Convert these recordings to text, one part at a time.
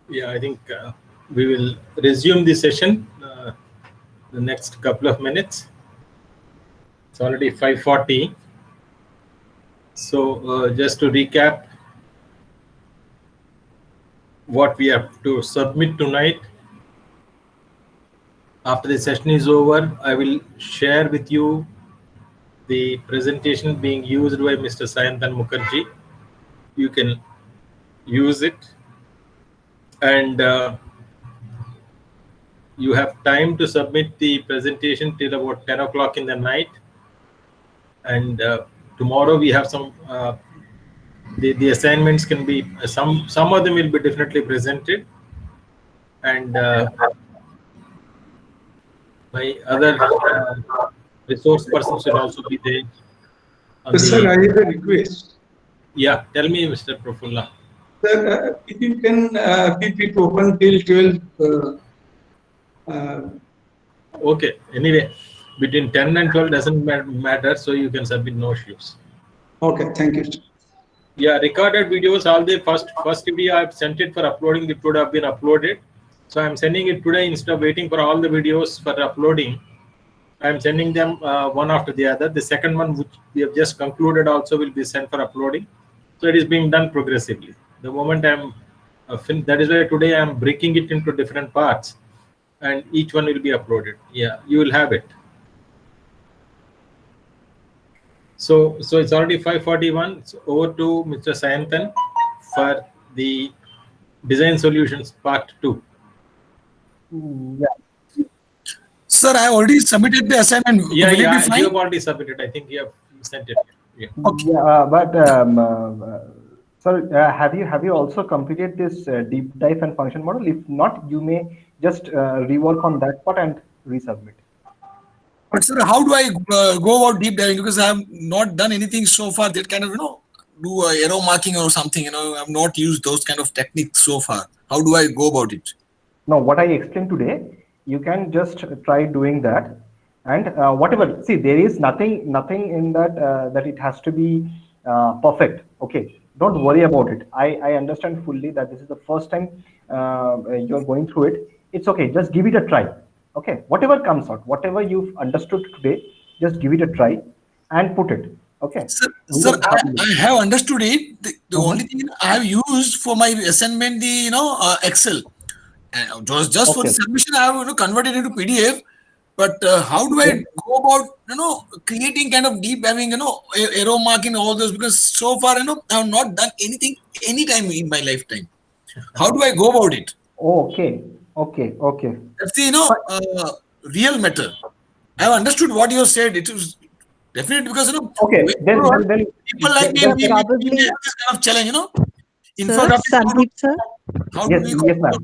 Yeah, I think we will resume the session the next couple of minutes. It's already 5:40. So just to recap what we have to submit tonight. After the session is over, I will share with you the presentation being used by Mr. Sayantan Mukherjee. You can use it, and you have time to submit the presentation till about 10 o'clock in the night. And tomorrow we have some the assignments can be some of them will be definitely presented, and my other resource persons will also be there on Sir, I have a request. Yeah, tell me, Mr. Prafulla. Sir, if you can keep it open till 12. Okay, anyway, between 10 and 12 doesn't matter, so you can submit no issues. Okay, thank you. Yeah, recorded videos, all the first video I've sent it for uploading, it would have been uploaded. So I'm sending it today instead of waiting for all the videos for uploading. I'm sending them one after the other. The second one, which we have just concluded, also will be sent for uploading. So it is being done progressively. The moment I'm that is why today I'm breaking it into different parts, and each one will be uploaded. Yeah, you will have it. So it's already 5:41. So over to Mr. Sayantan for the design solutions part 2. Yeah. Sir, I already submitted the assignment. Yeah, Will it be fine? you have already submitted. I think you have sent it. Yeah. Okay. But sir, have you also completed this deep dive and function model? If not, you may just rework on that part and resubmit. But sir, how do I go about deep diving? Because I have not done anything so far that kind of, do arrow marking or something, I have not used those kind of techniques so far. How do I go about it? No, what I explained today, you can just try doing that, and whatever. See, there is nothing in that that it has to be perfect. Okay, don't worry about it. I understand fully that this is the first time you're going through it. It's okay. Just give it a try. Okay, whatever comes out, whatever you've understood today, just give it a try and put it. Okay. Sir, I have understood it. The only thing I have used for my assignment, the Excel. And just for the submission, I have converted into PDF. But how do I go about creating kind of deep diving, arrow marking, all those? Because so far, I have not done anything anytime in my lifetime. How do I go about it? Okay. That's the real matter. I have understood what you said. It was definitely because okay. Then people like me we have this kind of challenge, Sir, Sandeep sir. How do we go about it?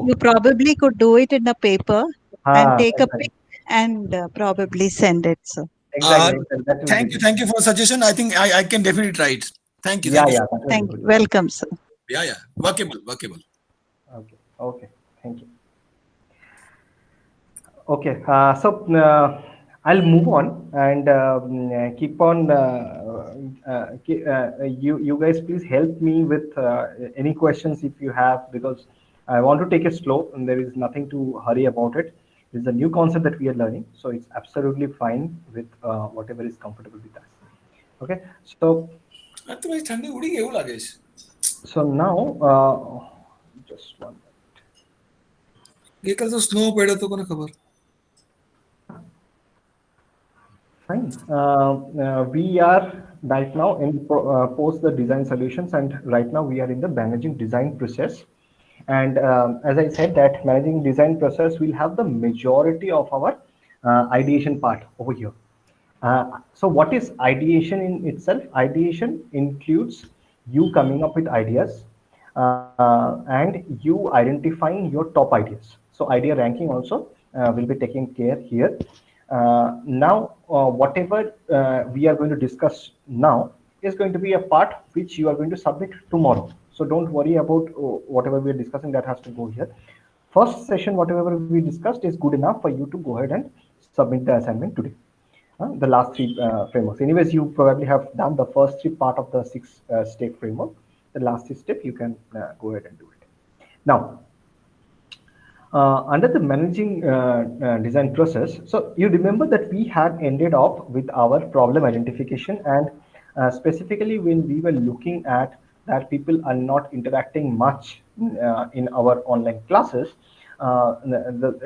You probably could do it in a paper and take a pic and probably send it, sir. Exactly. Thank you for the suggestion. I think I can definitely try it. Thank you. Thank you. Welcome, sir. Yeah. Workable. Okay. Thank you. Okay. So I'll move on and keep on. You guys please help me with any questions if you have, because I want to take it slow and there is nothing to hurry about it. This is a new concept that we are learning, so it's absolutely fine with whatever is comfortable with us. Okay. So now just 1 minute. Snow Fine. We are right now in post the design solutions, and right now we are in the managing design process. And as I said, that managing design process will have the majority of our ideation part over here. So what is ideation in itself? Ideation includes you coming up with ideas and you identifying your top ideas. So idea ranking also will be taken care here. Now, whatever we are going to discuss now is going to be a part which you are going to submit tomorrow. So don't worry about whatever we are discussing, that has to go here. First session, whatever we discussed is good enough for you to go ahead and submit the assignment today. The last 3 frameworks. Anyways, you probably have done the first 3 part of the 6-step framework. The last step, you can go ahead and do it. Now, Under the managing design process, so you remember that we had ended off with our problem identification, and specifically when we were looking at that people are not interacting much in our online classes,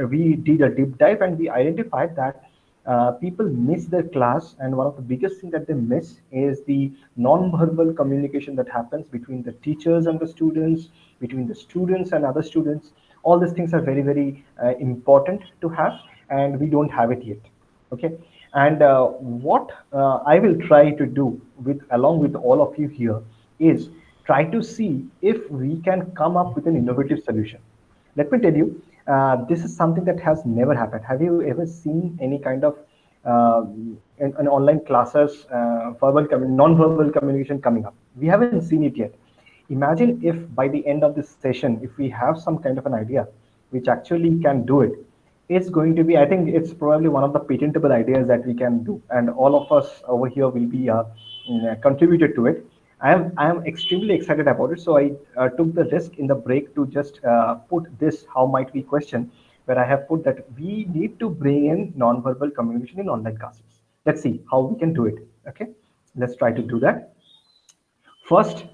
we did a deep dive and we identified that people miss their class, and one of the biggest thing that they miss is the non-verbal communication that happens between the teachers and the students, between the students and other students. All these things are very, very important to have, and we don't have it yet. Okay, and what I will try to do with along with all of you here is try to see if we can come up with an innovative solution. Let me tell you, this is something that has never happened. Have you ever seen any kind of an online classes non-verbal communication coming up? We haven't seen it yet. Imagine if by the end of this session, if we have some kind of an idea which actually can do it, it's going to be, I think it's probably one of the patentable ideas that we can do, and all of us over here will be contributed to it. I am extremely excited about it. So I took the risk in the break to just put this how might we question, where I have put that we need to bring in non-verbal communication in online classes. Let's see how we can do it. Okay, let's try to do that. First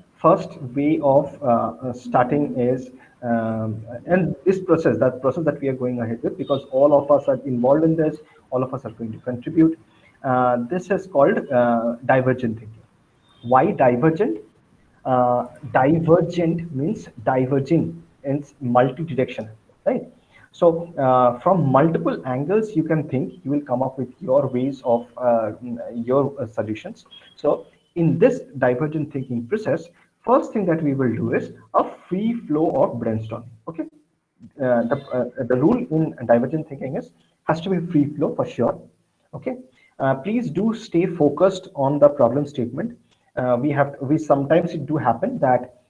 way of starting is and this process, that process that we are going ahead with, because all of us are involved in this, all of us are going to contribute. This is called divergent thinking. Why divergent? Divergent means diverging, it's multi-directional, right? So from multiple angles you can think, you will come up with your ways of your solutions. So in this divergent thinking process, first thing that we will do is a free flow of brainstorming. Okay, the rule in divergent thinking is has to be free flow for sure. Okay, please do stay focused on the problem statement. We sometimes it do happen that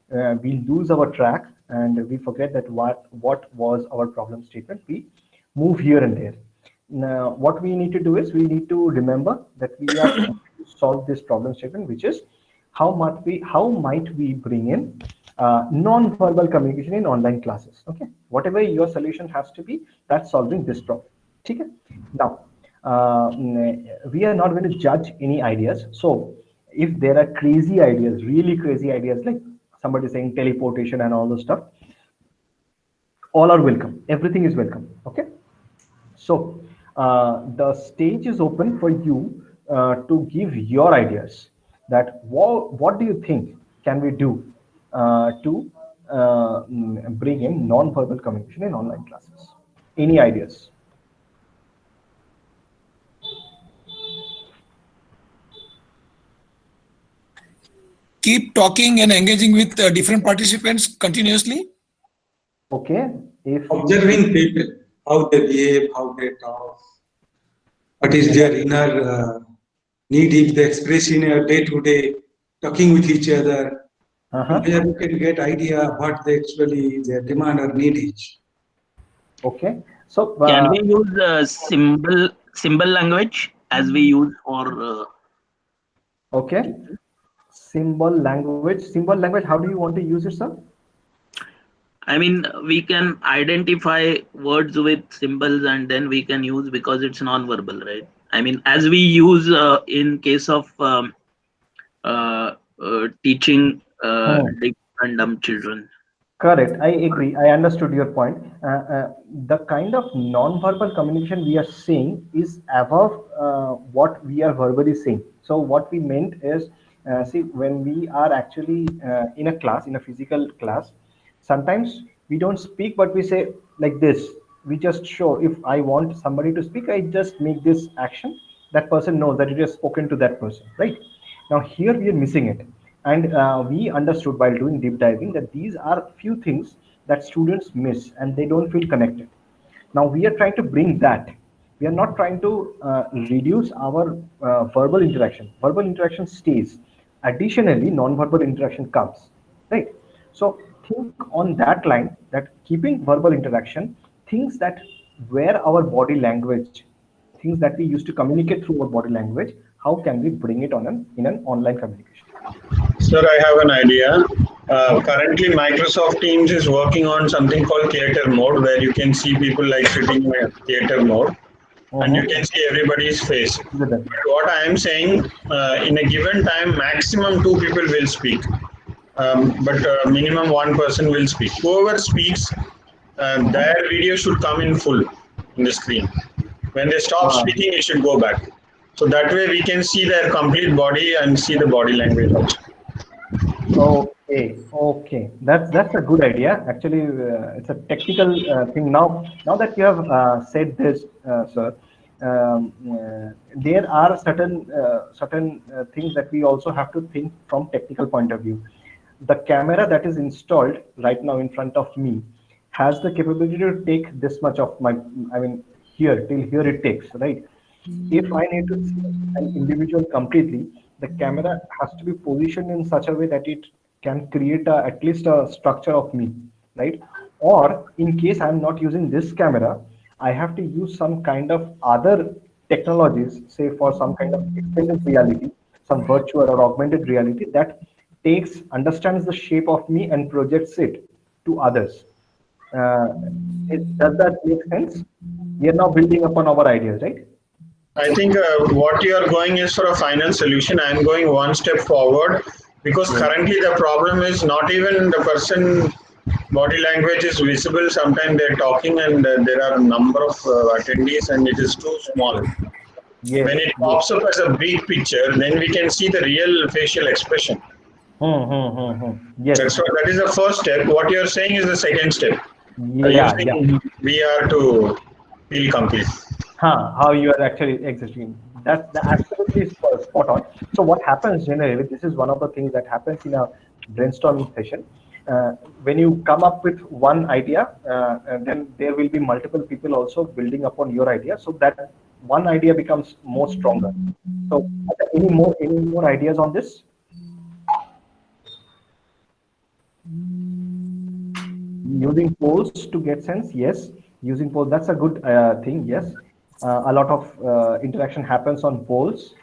we lose our track and we forget that what was our problem statement. We move here and there. Now what we need to do is we need to remember that we are trying to solve this problem statement, which is how might we bring in non-verbal communication in online classes. Okay, whatever your solution has to be, that's solving this problem. Okay, now we are not going to judge any ideas. So if there are crazy ideas, really crazy ideas, like somebody saying teleportation and all those stuff, all are welcome. Everything is welcome. Okay, so the stage is open for you to give your ideas. That what do you think can we do to bring in non-verbal communication in online classes? Any ideas? Keep talking and engaging with different participants continuously. Okay. If observing people, how they behave, how they talk, what is their inner need, if they express in a day-to-day talking with each other, there you can get idea what they actually their demand or need is. Okay, so can we use symbol language as we use for okay, symbol language. How do you want to use it, sir? I mean, we can identify words with symbols and then we can use, because it's non-verbal, right? I mean, as we use in case of teaching deaf and dumb children. Correct. I agree. I understood your point. The kind of non-verbal communication we are saying is above what we are verbally saying. So what we meant is, see, when we are actually in a class, in a physical class, sometimes we don't speak, but we say like this. We just show, if I want somebody to speak, I just make this action. That person knows that it is spoken to that person, right? Now here we are missing it. And we understood while doing deep diving that these are few things that students miss and they don't feel connected. Now we are trying to bring that. We are not trying to reduce our verbal interaction. Verbal interaction stays. Additionally, non-verbal interaction comes, right? So think on that line, that keeping verbal interaction, things that where our body language, things that we used to communicate through our body language, how can we bring it on in an online communication? Sir, I have an idea. Currently, Microsoft Teams is working on something called theater mode, where you can see people like sitting in a theater mode, and you can see everybody's face. But what I am saying, in a given time, maximum 2 people will speak, but minimum 1 person will speak. Whoever speaks, their video should come in full in the screen. When they stop speaking, it should go back. So that way we can see their complete body and see the body language also. Okay. That's a good idea. Actually, it's a technical thing. Now that you have said this, sir, there are certain things that we also have to think from technical point of view. The camera that is installed right now in front of me has the capability to take this much of my, here till here it takes, right? If I need to see an individual completely, the camera has to be positioned in such a way that it can create at least a structure of me, right? Or in case I'm not using this camera, I have to use some kind of other technologies, say for some kind of extended reality, some virtual or augmented reality that understands the shape of me and projects it to others. Does that make sense? We are now building upon our ideas, right? I think what you are going is for a final solution. I am going one step forward, because currently the problem is not even the person body language is visible. Sometimes they're talking and there are a number of attendees and it is too small. Yes. When it pops up as a big picture, then we can see the real facial expression. Yes. That is the first step. What you are saying is the second step. Using VR to feel complete. How you are actually existing. That's absolutely spot on. So what happens generally, this is one of the things that happens in a brainstorming session. When you come up with one idea, and then there will be multiple people also building upon your idea, so that one idea becomes more stronger. So any more ideas on this? Using polls to get sense, yes. Using polls, that's a good thing, yes. A lot of interaction happens on polls.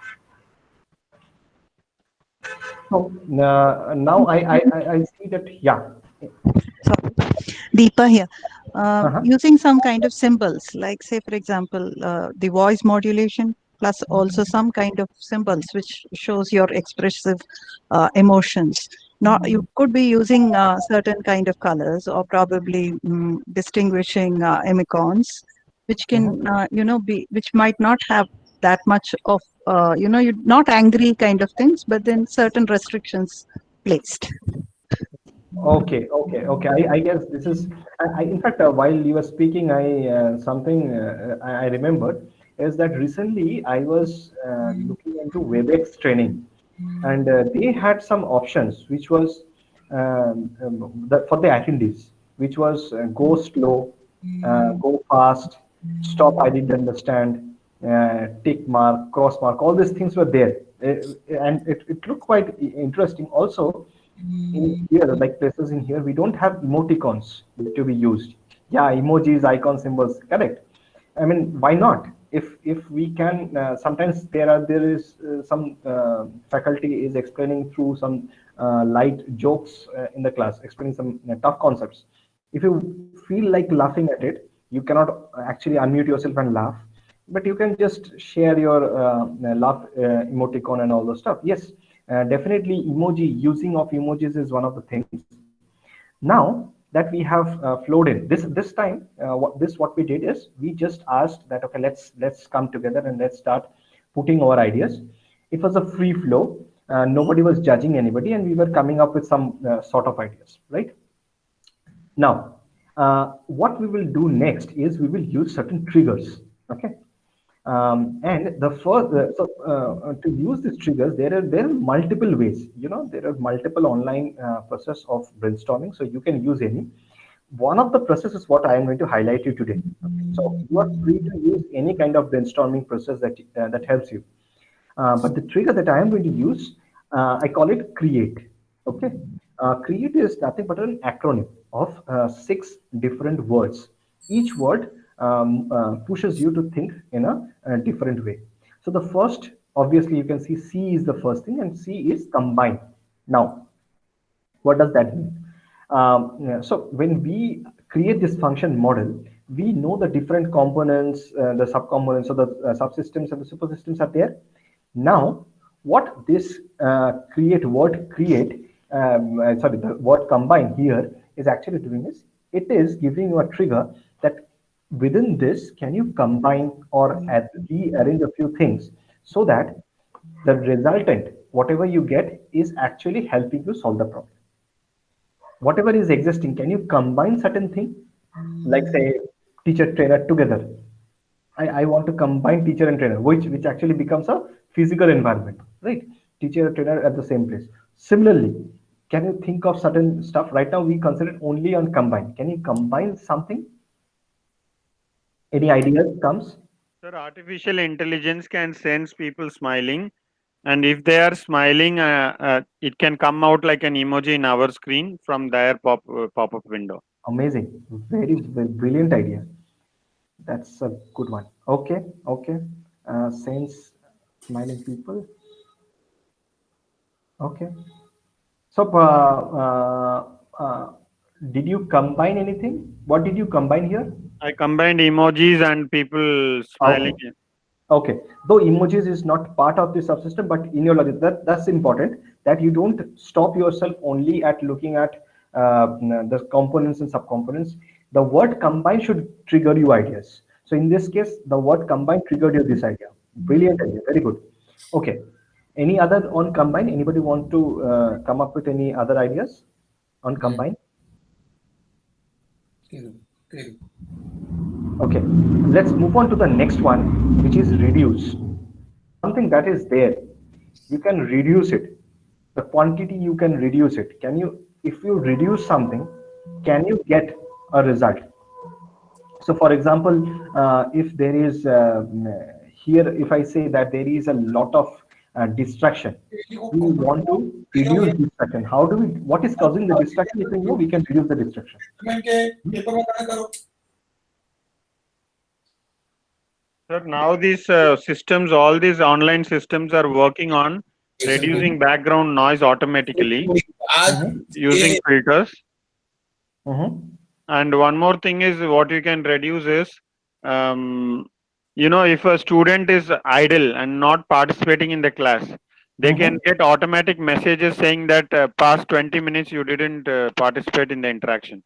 So now I see that, yeah. Sorry. Deepa here. Using some kind of symbols, like say, for example, the voice modulation, plus also some kind of symbols which shows your expressive emotions. Now, you could be using certain kind of colors, or probably distinguishing emicons, which can, which might not have that much of, you're not angry kind of things, but then certain restrictions placed. Okay. I guess this is. In fact, while you were speaking, something I remembered is that recently I was looking into WebEx training, and they had some options which was for the attendees, which was go slow, go fast, stop, I didn't understand, tick mark, cross mark. All these things were there, and it looked quite interesting. Also, in here, like places in here, we don't have emoticons to be used. Yeah, emojis, icon symbols, correct. I mean, why not? If we can, sometimes there is some faculty is explaining through some light jokes in the class, explaining some tough concepts. If you feel like laughing at it, you cannot actually unmute yourself and laugh, but you can just share your laugh emoticon and all those stuff. Yes, definitely using of emojis is one of the things. Now that we have flowed in this time, what we did is we just asked that, okay, let's come together and let's start putting our ideas. It was a free flow. Nobody was judging anybody, and we were coming up with some sort of ideas, right? Now, what we will do next is we will use certain triggers. Okay. And the first, to use these triggers, there are multiple ways. There are multiple online process of brainstorming, so you can use any. One of the processes what I am going to highlight you today. Okay. So you are free to use any kind of brainstorming process that helps you. But the trigger that I am going to use, I call it create. Okay. Create is nothing but an acronym of 6 different words. Each word pushes you to think in a different way. So the first, obviously, you can see C is the first thing, and C is combine. Now, What does that mean? So when we create this function model, we know the different components, the subcomponents, so the subsystems and the supersystems are there. Now, what this word the word combine here is actually doing is, it is giving you a trigger that within this, can you combine or rearrange a few things so that the resultant, whatever you get, is actually helping you solve the problem. Whatever is existing, can you combine certain thing, like say teacher trainer together? I want to combine teacher and trainer, which actually becomes a physical environment, right? Teacher and trainer at the same place. Similarly, can you think of certain stuff? Right now we consider only on combine. Can you combine something? Any ideas comes? Sir, artificial intelligence can sense people smiling, and if they are smiling, it can come out like an emoji in our screen from their pop-up window. Amazing, very brilliant idea. That's a good one. Okay, okay. Sense smiling people. Okay. So, did you combine anything? What did you combine here? I combined emojis and people smiling. Okay. Okay. Though emojis is not part of the subsystem, but in your logic, that's important, that you don't stop yourself only at looking at the components and subcomponents. The word combine should trigger you ideas. So in this case, the word combine triggered you this idea. Brilliant idea. Very good. Okay. Any other on combine? Anybody want to come up with any other ideas on combine? Okay, let's move on to the next one, which is reduce. Something that is there, you can reduce it. The quantity, you can reduce it. Can you, if you reduce something, can you get a result? So for example, if there is here, if I say that there is a lot of distraction, we want to reduce distraction. How do we, what is causing the distraction? If we know, we can reduce the distraction. Sir, now these systems, all these online systems are working on reducing background noise automatically using filters. And one more thing is, what you can reduce is, you know, if a student is idle and not participating in the class, they can get automatic messages saying that past 20 minutes you didn't participate in the interaction.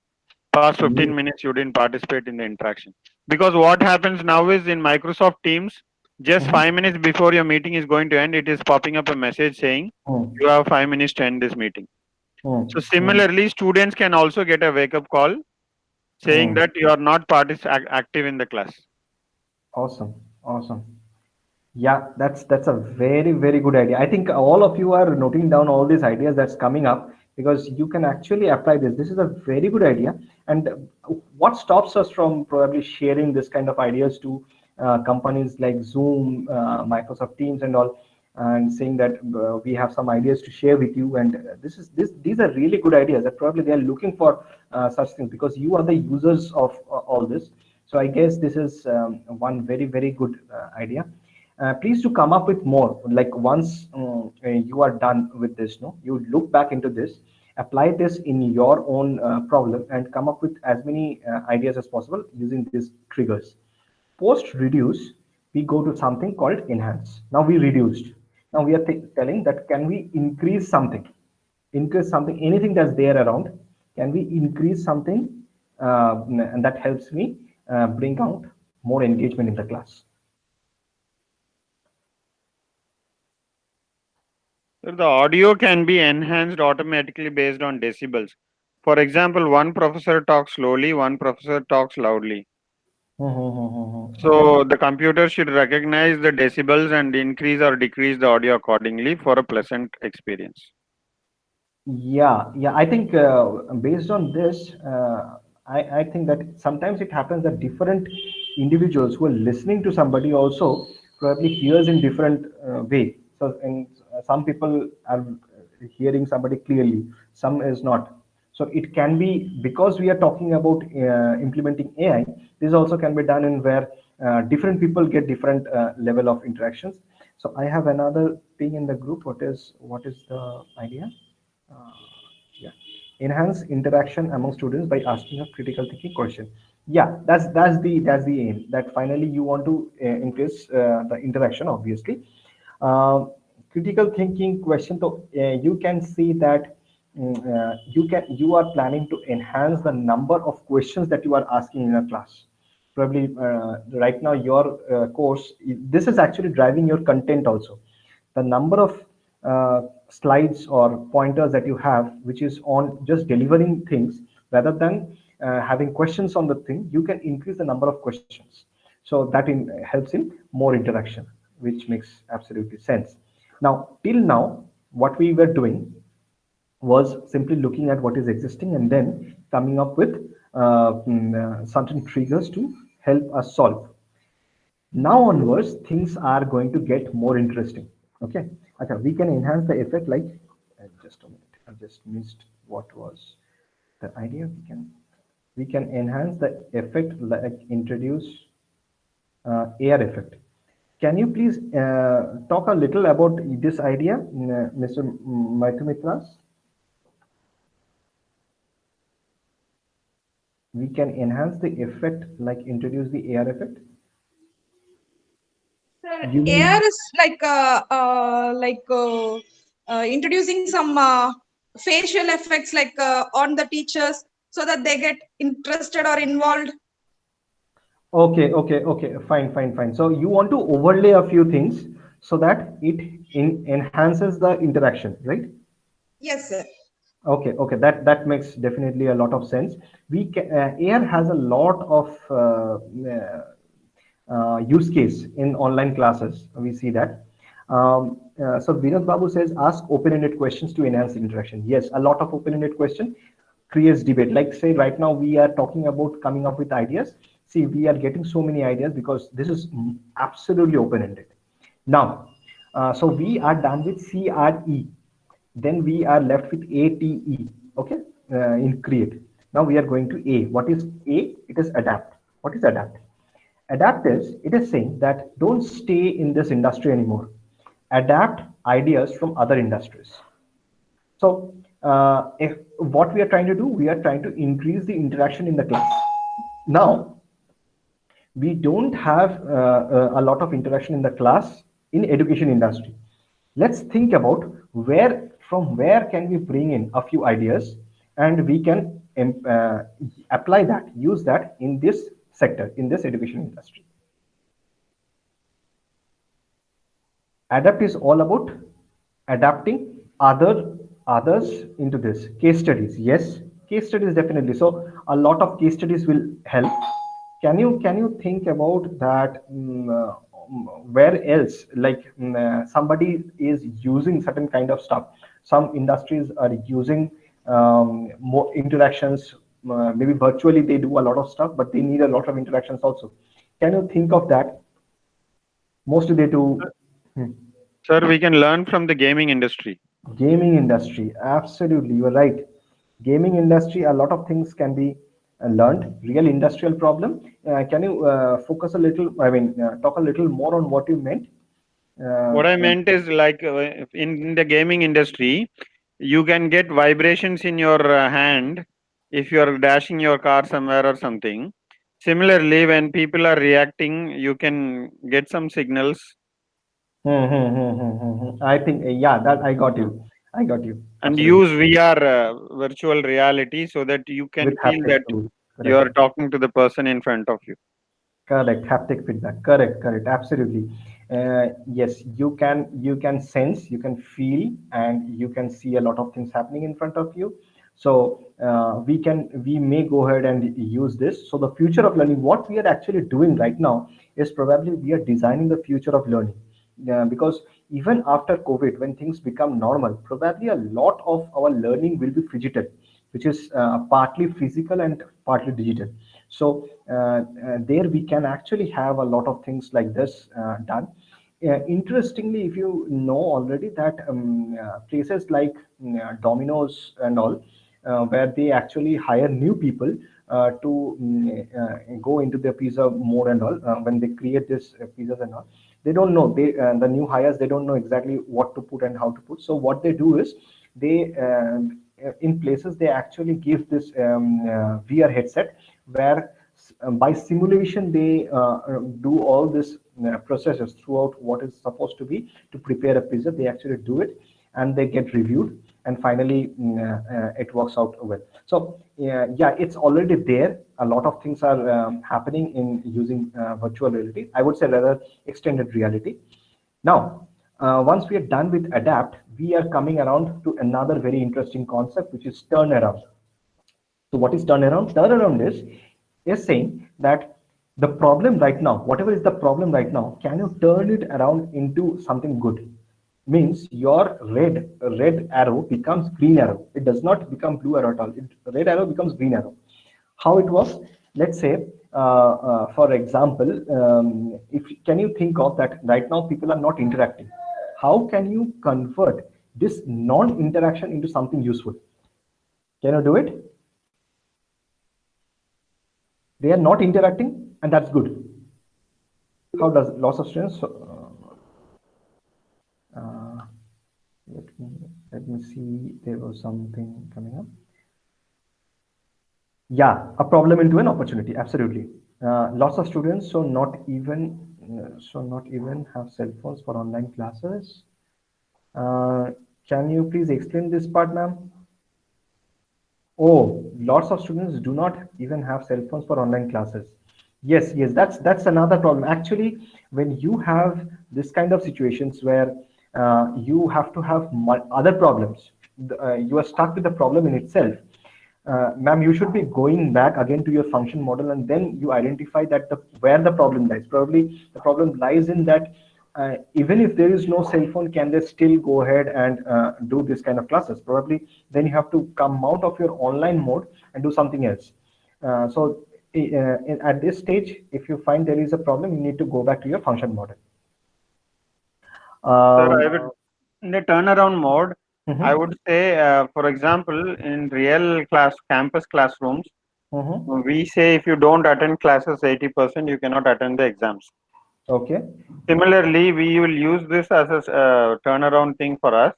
Past 15 minutes you didn't participate in the interaction. Because what happens now is, in Microsoft Teams, just 5 minutes before your meeting is going to end, it is popping up a message saying you have 5 minutes to end this meeting. So similarly, students can also get a wake-up call saying that you are not active in the class. Awesome, awesome. Yeah, that's a very good idea. I think all of you are noting down all these ideas that's coming up, because you can actually apply this. This is a very good idea. And what stops us from probably sharing this kind of ideas to companies like Zoom, Microsoft Teams and all, and saying that we have some ideas to share with you, and these are really good ideas that probably they are looking for such things, because you are the users of all this. So I guess this is one very good idea. Please to come up with more. Like once you are done with this, no, you look back into this, apply this in your own problem, and come up with as many ideas as possible using these triggers. Post reduce, we go to something called enhance. Now we reduced. Now we are telling that, can we increase something? Increase something, anything that's there around. Can we increase something? And that helps me bring out more engagement in the class. So the audio can be enhanced automatically based on decibels. For example, one professor talks slowly, one professor talks loudly. So the computer should recognize the decibels and increase or decrease the audio accordingly for a pleasant experience. Yeah, I think based on this, I think that sometimes it happens that different individuals who are listening to somebody also probably hears in different way. So, and some people are hearing somebody clearly, some is not. So it can be, because we are talking about implementing AI, this also can be done in where different people get different level of interactions. So I have another thing in the group. What is the idea? Yeah. Enhance interaction among students by asking a critical thinking question. Yeah, that's the aim. That finally you want to increase the interaction, obviously. Uh, Critical thinking question. So you can see that you are planning to enhance the number of questions that you are asking in a class. Probably right now your course, this is actually driving your content also. The number of slides or pointers that you have, which is on just delivering things rather than having questions on the thing, you can increase the number of questions. So that helps in more interaction, which makes absolutely sense. Now, till now, what we were doing was simply looking at what is existing and then coming up with certain triggers to help us solve. Now onwards, things are going to get more interesting. Okay. Okay. We can enhance the effect like, just a minute. I just missed what was the idea. We can enhance the effect like introduce air effect. Can you please talk a little about this idea, Mr. Maithumitras? We can enhance the effect like introduce the air effect. Sir, air is introducing some facial effects on the teachers so that they get interested or involved. Okay, fine. So you want to overlay a few things so that it enhances the interaction, right? Yes, sir. Okay, that makes definitely a lot of sense. Air has a lot of use case in online classes. We see that. So Vinod Babu says, ask open-ended questions to enhance interaction. Yes, a lot of open-ended question creates debate. Like say right now we are talking about coming up with ideas. See, we are getting so many ideas because this is absolutely open-ended. Now, so we are done with CRE. Then we are left with ATE. Okay, in create. Now we are going to A. What is A? It is adapt. What is adapt? Adapt is, it is saying that don't stay in this industry anymore. Adapt ideas from other industries. So if what we are trying to do, we are trying to increase the interaction in the class. Now, we don't have a lot of interaction in the class in education industry. Let's think about from where can we bring in a few ideas and we can apply that, use that in this sector, in this education industry. Adapt is all about adapting others into this. Case studies, yes, case studies definitely. So a lot of case studies will help. Can you think about that? Where else, like somebody is using certain kind of stuff. Some industries are using more interactions. Maybe virtually they do a lot of stuff, but they need a lot of interactions also. Can you think of that? Mostly they do. Sir, we can learn from the gaming industry. Gaming industry, absolutely, you are right. Gaming industry, a lot of things can be learned. Real industrial problem. Can you focus a little? I mean, talk a little more on what you meant. What I meant is like in the gaming industry, you can get vibrations in your hand if you are dashing your car somewhere or something. Similarly, when people are reacting, you can get some signals. I think, yeah, that I got you. And absolutely. Use VR virtual reality so that you can with feel that you are talking to the person in front of you. Correct, haptic feedback. Correct, absolutely. Yes, you can sense, you can feel, and you can see a lot of things happening in front of you. So we may go ahead and use this. So the future of learning, what we are actually doing right now is probably we are designing the future of learning. Because even after COVID, when things become normal, probably a lot of our learning will be digital, which is partly physical and partly digital. So there we can actually have a lot of things like this done. Interestingly, if you know already that places like Domino's and all, where they actually hire new people to go into their pizza mode and all, when they create this pizzas and all, they don't know, the new hires, they don't know exactly what to put and how to put. So what they do is they in places they actually give this VR headset where by simulation they do all this processes throughout what is supposed to be to prepare a pizza. They actually do it and they get reviewed, and finally it works out well. So yeah, it's already there. A lot of things are happening in using virtual reality. I would say rather extended reality. Now, once we are done with adapt, we are coming around to another very interesting concept, which is turnaround. So what is turnaround? Turnaround is saying that the problem right now, whatever is the problem right now, can you turn it around into something good? Means your red arrow becomes green arrow. It does not become blue arrow at all. Red arrow becomes green arrow. How it works? Let's say, for example, if can you think of that right now people are not interacting? How can you convert this non-interaction into something useful? Can you do it? They are not interacting, and that's good. How does loss of students? Let me see. There was something coming up. Yeah, a problem into an opportunity. Absolutely. Lots of students so not even have cell phones for online classes. Can you please explain this part, ma'am? Oh, lots of students do not even have cell phones for online classes. Yes, that's another problem. Actually, when you have this kind of situations where you have to have other problems, you are stuck with the problem in itself. Ma'am, you should be going back again to your function model, and then you identify that where the problem lies. Probably the problem lies in that even if there is no cell phone, can they still go ahead and do this kind of classes? Probably then you have to come out of your online mode and do something else. So at this stage, if you find there is a problem, you need to go back to your function model. Sir, I would, in the turnaround mode, I would say, for example, in real campus classrooms, we say if you don't attend classes 80%, you cannot attend the exams. Okay. Similarly, we will use this as a turnaround thing for us.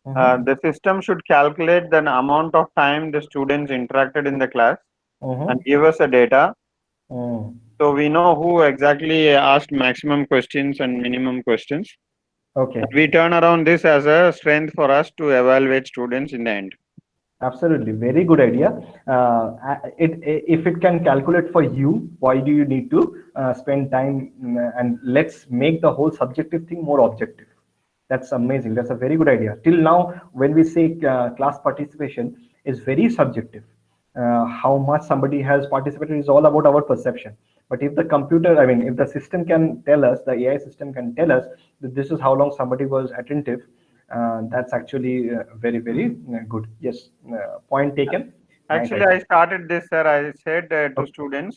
The system should calculate the amount of time the students interacted in the class and give us a data. So we know who exactly asked maximum questions and minimum questions. Okay. We turn around this as a strength for us to evaluate students in the end. Absolutely, very good idea. If it can calculate for you, why do you need to spend time? And let's make the whole subjective thing more objective. That's amazing. That's a very good idea. Till now, when we say class participation is very subjective. How much somebody has participated is all about our perception. But if the computer, I mean, if the system can tell us, the AI system can tell us that this is how long somebody was attentive, that's actually very, very good. Yes, point taken. Actually, I started this, sir. I said to students,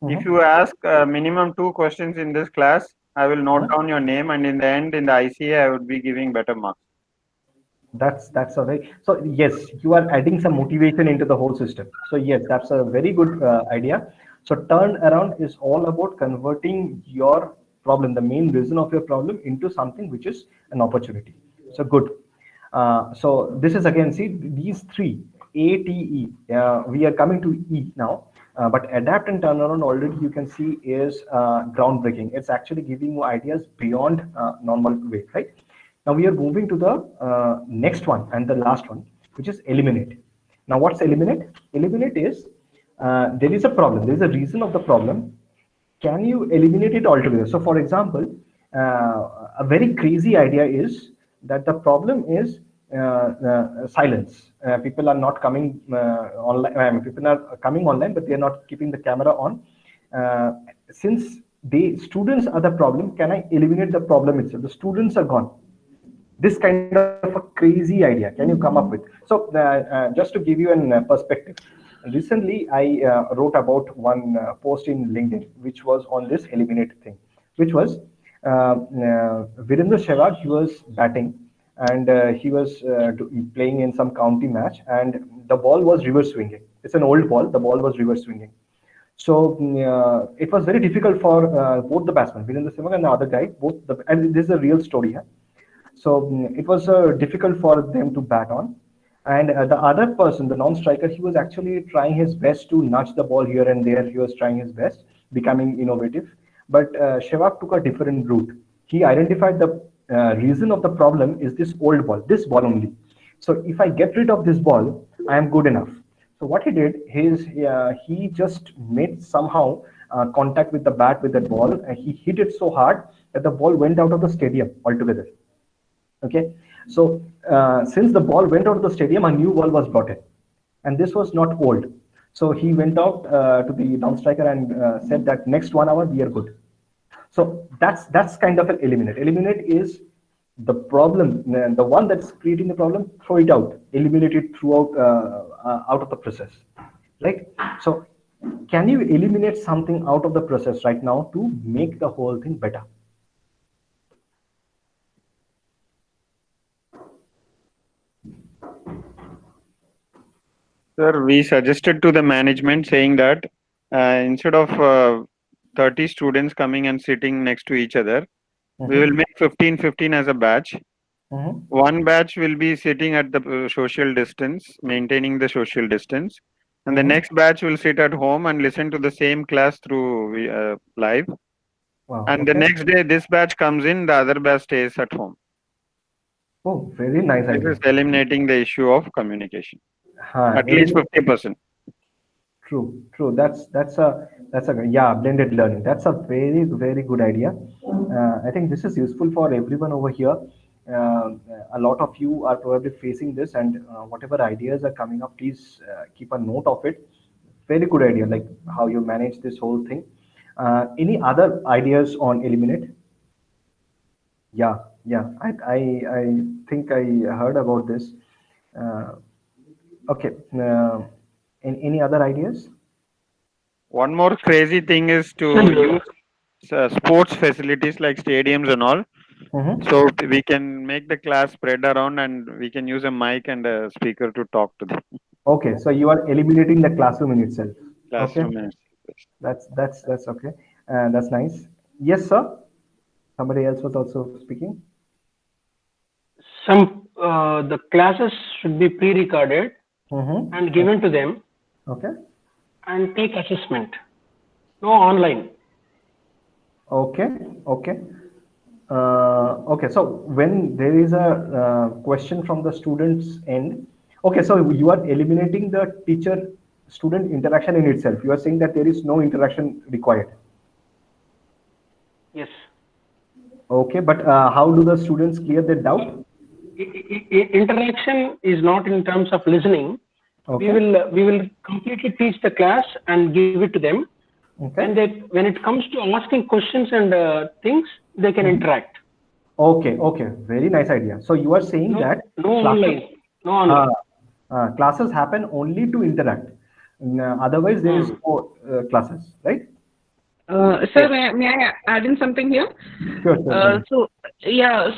if you ask minimum 2 questions in this class, I will note down your name, and in the end, in the ICA, I would be giving better marks. That's a very, so yes, you are adding some motivation into the whole system. So yes, that's a very good idea. So turn around is all about converting your problem, the main reason of your problem, into something which is an opportunity. So good. So this is again, see these three ATE. We are coming to E now, but adapt and turn around already you can see is groundbreaking. It's actually giving you ideas beyond normal way, right? Now we are moving to the next one and the last one, which is eliminate. Now what's eliminate? Eliminate is there is a problem. There is a reason of the problem. Can you eliminate it altogether? So for example, a very crazy idea is that the problem is silence. People are not coming online. People are coming online, but they are not keeping the camera on. Since the students are the problem, can I eliminate the problem itself? The students are gone. This kind of a crazy idea, can you come up with? So just to give you an perspective, recently I wrote about one post in LinkedIn, which was on this eliminate thing, which was Virendra Sehwag. He was batting and he was playing in some county match, and the ball was reverse swinging. It's an old ball. The ball was reverse swinging. So it was very difficult for both the batsmen, Virendra Sehwag and the other guy, and this is a real story. So it was difficult for them to bat on. And the other person, the non-striker, he was actually trying his best to nudge the ball here and there. He was trying his best, becoming innovative. But Shevak took a different route. He identified the reason of the problem is this old ball, this ball only. So if I get rid of this ball, I am good enough. So what he did is he just made somehow contact with the bat with that ball, and he hit it so hard that the ball went out of the stadium altogether. Okay, so since the ball went out of the stadium, a new ball was brought in, and this was not old. So he went out to the non-striker and said that next 1 hour we are good. So that's kind of an eliminate. Eliminate is the problem, the one that's creating the problem. Throw it out, eliminate it throughout out of the process, right? So can you eliminate something out of the process right now to make the whole thing better? Sir, we suggested to the management saying that instead of 30 students coming and sitting next to each other, we will make 15-15 as a batch. One batch will be sitting at the social distance, maintaining the social distance. And the next batch will sit at home and listen to the same class through live. Wow, and the next day, this batch comes in, the other batch stays at home. Oh, very nice idea. This is eliminating the issue of communication. At Very least 50%. True. That's a yeah, blended learning. That's a very good idea. I think this is useful for everyone over here. A lot of you are probably facing this, and whatever ideas are coming up, please keep a note of it. Very good idea, like how you manage this whole thing. Any other ideas on eliminate? Yeah. I think I heard about this. Okay. Any other ideas? One more crazy thing is to use sports facilities like stadiums and all. So we can make the class spread around, and we can use a mic and a speaker to talk to them. Okay, so you are eliminating the classroom in itself. Classroom. Okay, that's okay. That's nice. Yes, sir. Somebody else was also speaking. The classes should be pre-recorded and given to them. Okay. And take assessment. No online. Okay. Okay. So when there is a question from the student's end, okay, so you are eliminating the teacher-student interaction in itself. You are saying that there is no interaction required. Yes. Okay, but how do the students clear their doubt? Interaction is not in terms of listening. Okay. We will completely teach the class and give it to them. Okay. And when it comes to asking questions and things, they can interact. Okay. Very nice idea. So you are saying that no online. Classes happen only to interact. Otherwise, there is no classes, right? Sir, may I add in something here? Sure.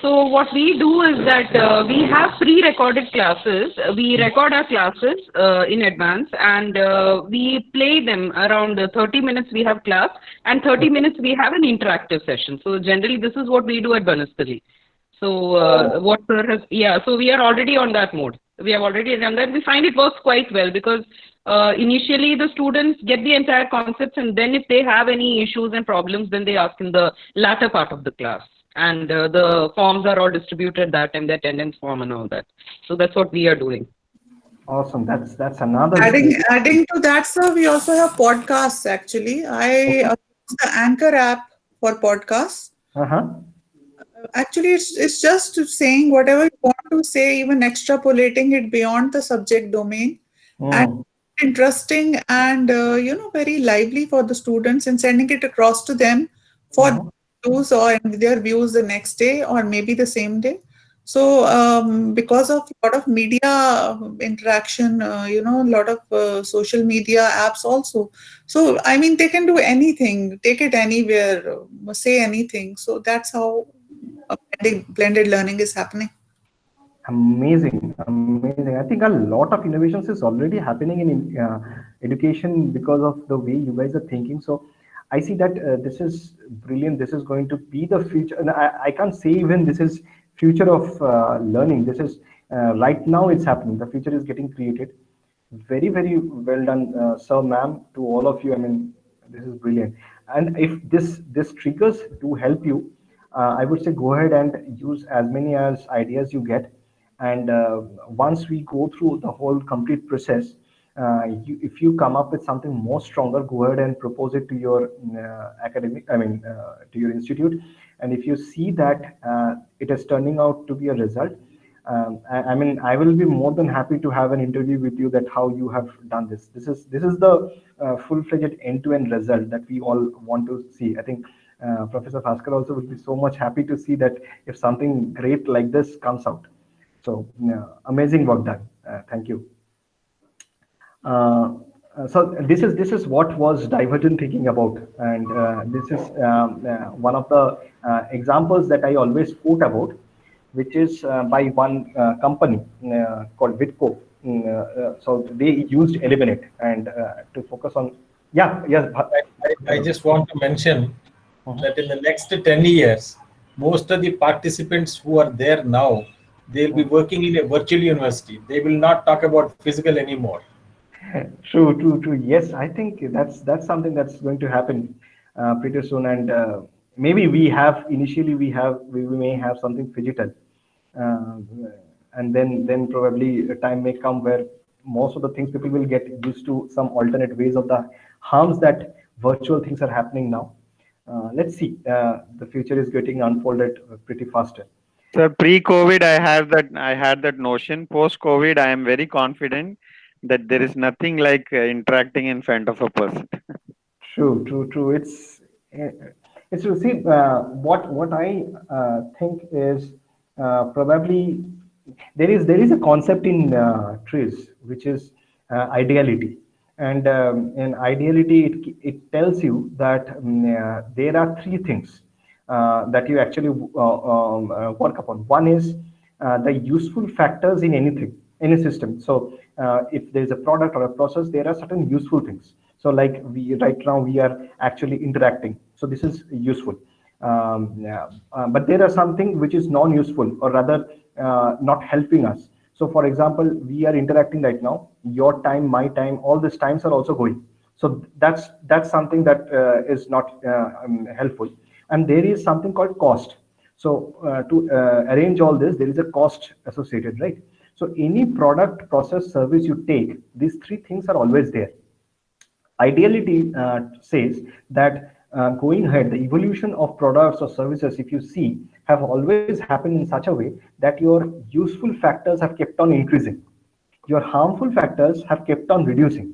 So what we do is that we have pre-recorded classes. We record our classes in advance, and we play them around 30 minutes. We have class, and 30 minutes we have an interactive session. So generally, this is what we do at Banastali. So what sir has, so we are already on that mode. We have already done that. We find it works quite well because initially the students get the entire concepts, and then if they have any issues and problems, then they ask in the latter part of the class. And the forms are all distributed that time, the attendance form and all that. So that's what we are doing. Awesome. That's another. Adding to that, sir, we also have podcasts. Actually, I use the Anchor app for podcasts. Actually, it's just saying whatever you want to say, even extrapolating it beyond the subject domain, and interesting and very lively for the students, and sending it across to them for views or their views the next day or maybe the same day. So because of a lot of media interaction, a lot of social media apps also. So I mean, they can do anything, take it anywhere, say anything. So that's how blended learning is happening. Amazing. I think a lot of innovations is already happening in education because of the way you guys are thinking. So I see that this is brilliant. This is going to be the future. And I can't say even this is future of learning. This is Right now it's happening. The future is getting created. Very, very well done, sir, ma'am, to all of you. I mean, this is brilliant. And if this triggers to help you, I would say go ahead and use as many as ideas you get. And once we go through the whole complete process, if you come up with something more stronger, go ahead and propose it to your to your institute. And if you see that it is turning out to be a result, I mean, I will be more than happy to have an interview with you that how you have done this. This is the full-fledged end-to-end result that we all want to see. I think Professor Bhaskar also will be so much happy to see that if something great like this comes out. So amazing work done. Thank you. So this is what was divergent thinking about, and this is one of the examples that I always quote about, which is by one company called Wipro. So they used Eliminate and to focus on. Yeah, yes. I just want to mention that in the next 10 years, most of the participants who are there now, they'll be working in a virtual university. They will not talk about physical anymore. True. Yes, I think that's something that's going to happen pretty soon, and maybe we may have something digital, uh, and then probably a time may come where most of the things people will get used to some alternate ways of the harms that virtual things are happening now. Let's see. The future is getting unfolded pretty faster. So pre-COVID, I had that notion. Post-COVID, I am very confident that there is nothing like interacting in front of a person. True. It's to see what I think is probably there is a concept in trees which is ideality, and in ideality it tells you that there are three things that you actually work upon. One is the useful factors in any system. So if there is a product or a process, there are certain useful things. So like right now we are actually interacting, so this is useful. But there are something which is non-useful, or rather not helping us. So for example, we are interacting right now, your time, my time, all these times are also going. So that's something that is not helpful. And there is something called cost. So to arrange all this, there is a cost associated, right? So any product, process, service you take, these three things are always there. Ideality says that going ahead, the evolution of products or services, if you see, have always happened in such a way that your useful factors have kept on increasing. Your harmful factors have kept on reducing.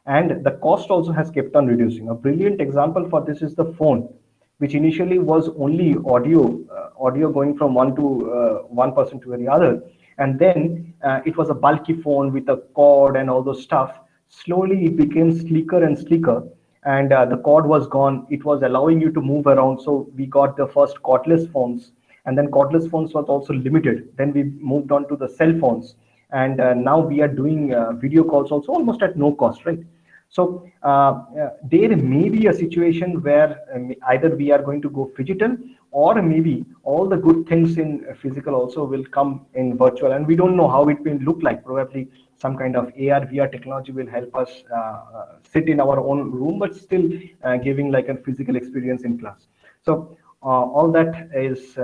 And the cost also has kept on reducing. A brilliant example for this is the phone, which initially was only audio going from one person to the other. And then it was a bulky phone with a cord and all those stuff. Slowly it became sleeker and sleeker, and the cord was gone. It was allowing you to move around. So we got the first cordless phones, and then cordless phones was also limited. Then we moved on to the cell phones, and now we are doing video calls also almost at no cost, right? So there may be a situation where either we are going to go digital, or maybe all the good things in physical also will come in virtual, and we don't know how it will look like. Probably some kind of AR, VR technology will help us sit in our own room, but still giving like a physical experience in class. So all that is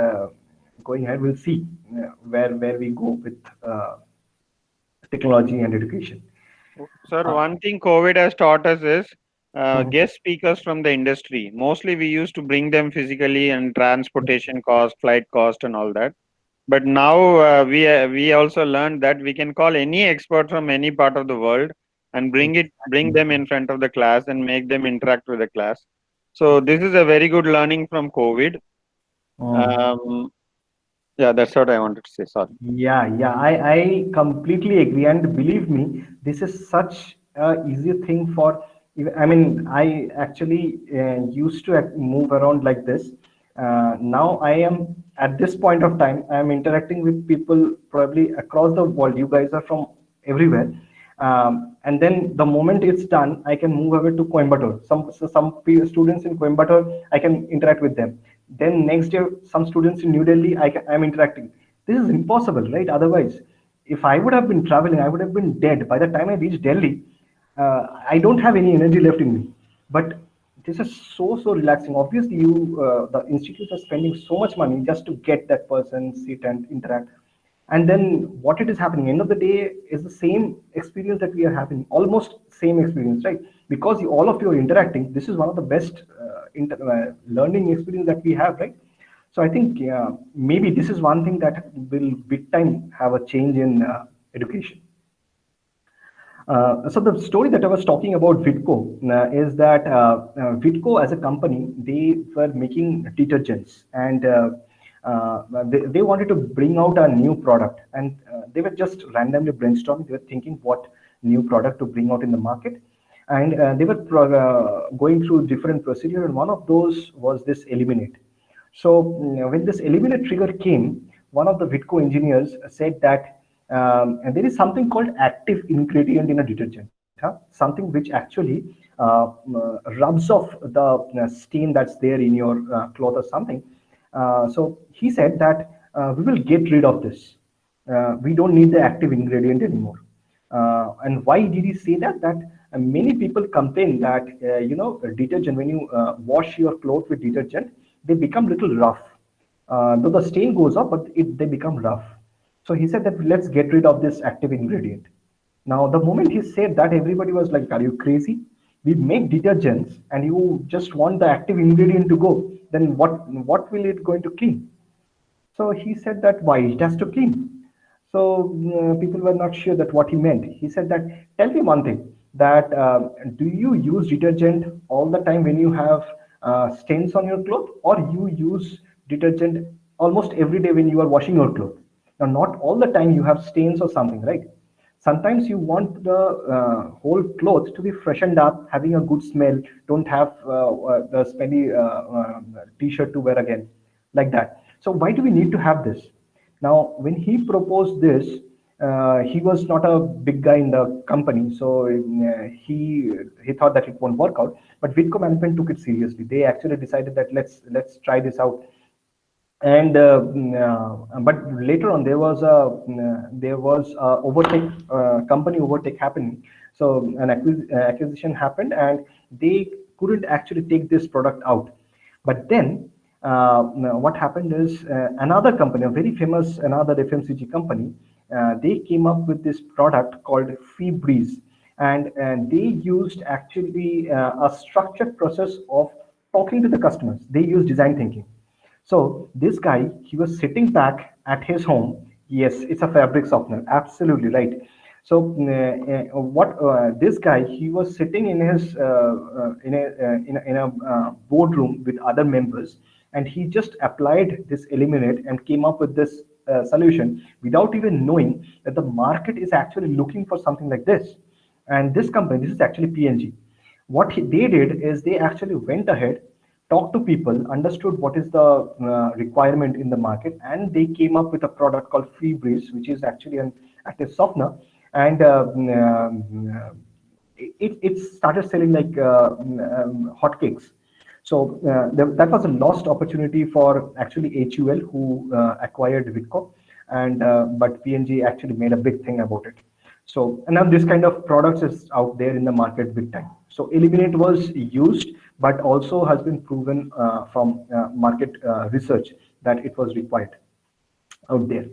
going ahead. We'll see where we go with technology and education. Sir, one thing COVID has taught us is guest speakers from the industry. Mostly we used to bring them physically, and transportation cost, flight cost and all that. But now we also learned that we can call any expert from any part of the world and bring them in front of the class and make them interact with the class. So this is a very good learning from COVID. Yeah, that's what I wanted to say. Sorry. Yeah, I completely agree, and believe me, this is such a easy thing for. I mean, I actually used to move around like this. Now I am at this point of time. I am interacting with people probably across the world. You guys are from everywhere, and then the moment it's done, I can move over to Coimbatore. Some students in Coimbatore, I can interact with them. Then next year, some students in New Delhi, I'm interacting. This is impossible, right? Otherwise, if I would have been traveling, I would have been dead. By the time I reached Delhi, I don't have any energy left in me. But this is so relaxing. Obviously, the institutes are spending so much money just to get that person sit and interact. And then what it is happening, end of the day, is the same experience that we are having, almost same experience, right? Because all of you are interacting. This is one of the best learning experience that we have, right? So I think maybe this is one thing that will big time have a change in education. So the story that I was talking about Vitco is that Vitco as a company, they were making detergents, and they wanted to bring out a new product, and they were just randomly brainstorming. They were thinking what new product to bring out in the market, and they were going through different procedure, and one of those was this eliminate. So when this eliminate trigger came, one of the Vitco engineers said that and there is something called active ingredient in a detergent, something which actually rubs off the stain that's there in your cloth or something. So he said that we will get rid of this. We don't need the active ingredient anymore. And why did he say that? That many people complain that detergent, when you wash your clothes with detergent, they become little rough. Though the stain goes up, but they become rough. So he said that let's get rid of this active ingredient. Now, the moment he said that, everybody was like, are you crazy? We make detergents and you just want the active ingredient to go. Then what will it going to clean? So he said that why it has to clean. So people were not sure that what he meant. He said that, tell me one thing, that do you use detergent all the time when you have stains on your clothes, or you use detergent almost every day when you are washing your clothes? Now, not all the time you have stains or something, right? Sometimes you want the whole cloth to be freshened up, having a good smell, don't have the smelly t-shirt to wear again, like that. So why do we need to have this? Now, when he proposed this, he was not a big guy in the company, so he thought that it won't work out. But Vitco management took it seriously. They actually decided that let's try this out. And but later on there was a company overtake happening. So an acquisition happened, and they couldn't actually take this product out. But then what happened is another company, a very famous another FMCG company, they came up with this product called FDP, and they used actually a structured process of talking to the customers. They used design thinking. So this guy, he was sitting back at his home. Yes, it's a fabric softener. Absolutely right. So this guy, he was sitting in his in a boardroom with other members, and he just applied this eliminate and came up with this solution without even knowing that the market is actually looking for something like this. And this company, this is actually P&G. What they did is they actually went ahead, talked to people, understood what is the requirement in the market, and they came up with a product called FDP, which is actually an active softener, and it started selling like hotcakes. So that was a lost opportunity for actually HUL, who acquired Vitco, and but P&G actually made a big thing about it. So and now this kind of products is out there in the market big time. So eliminate was used, but also has been proven from market research that it was required out there.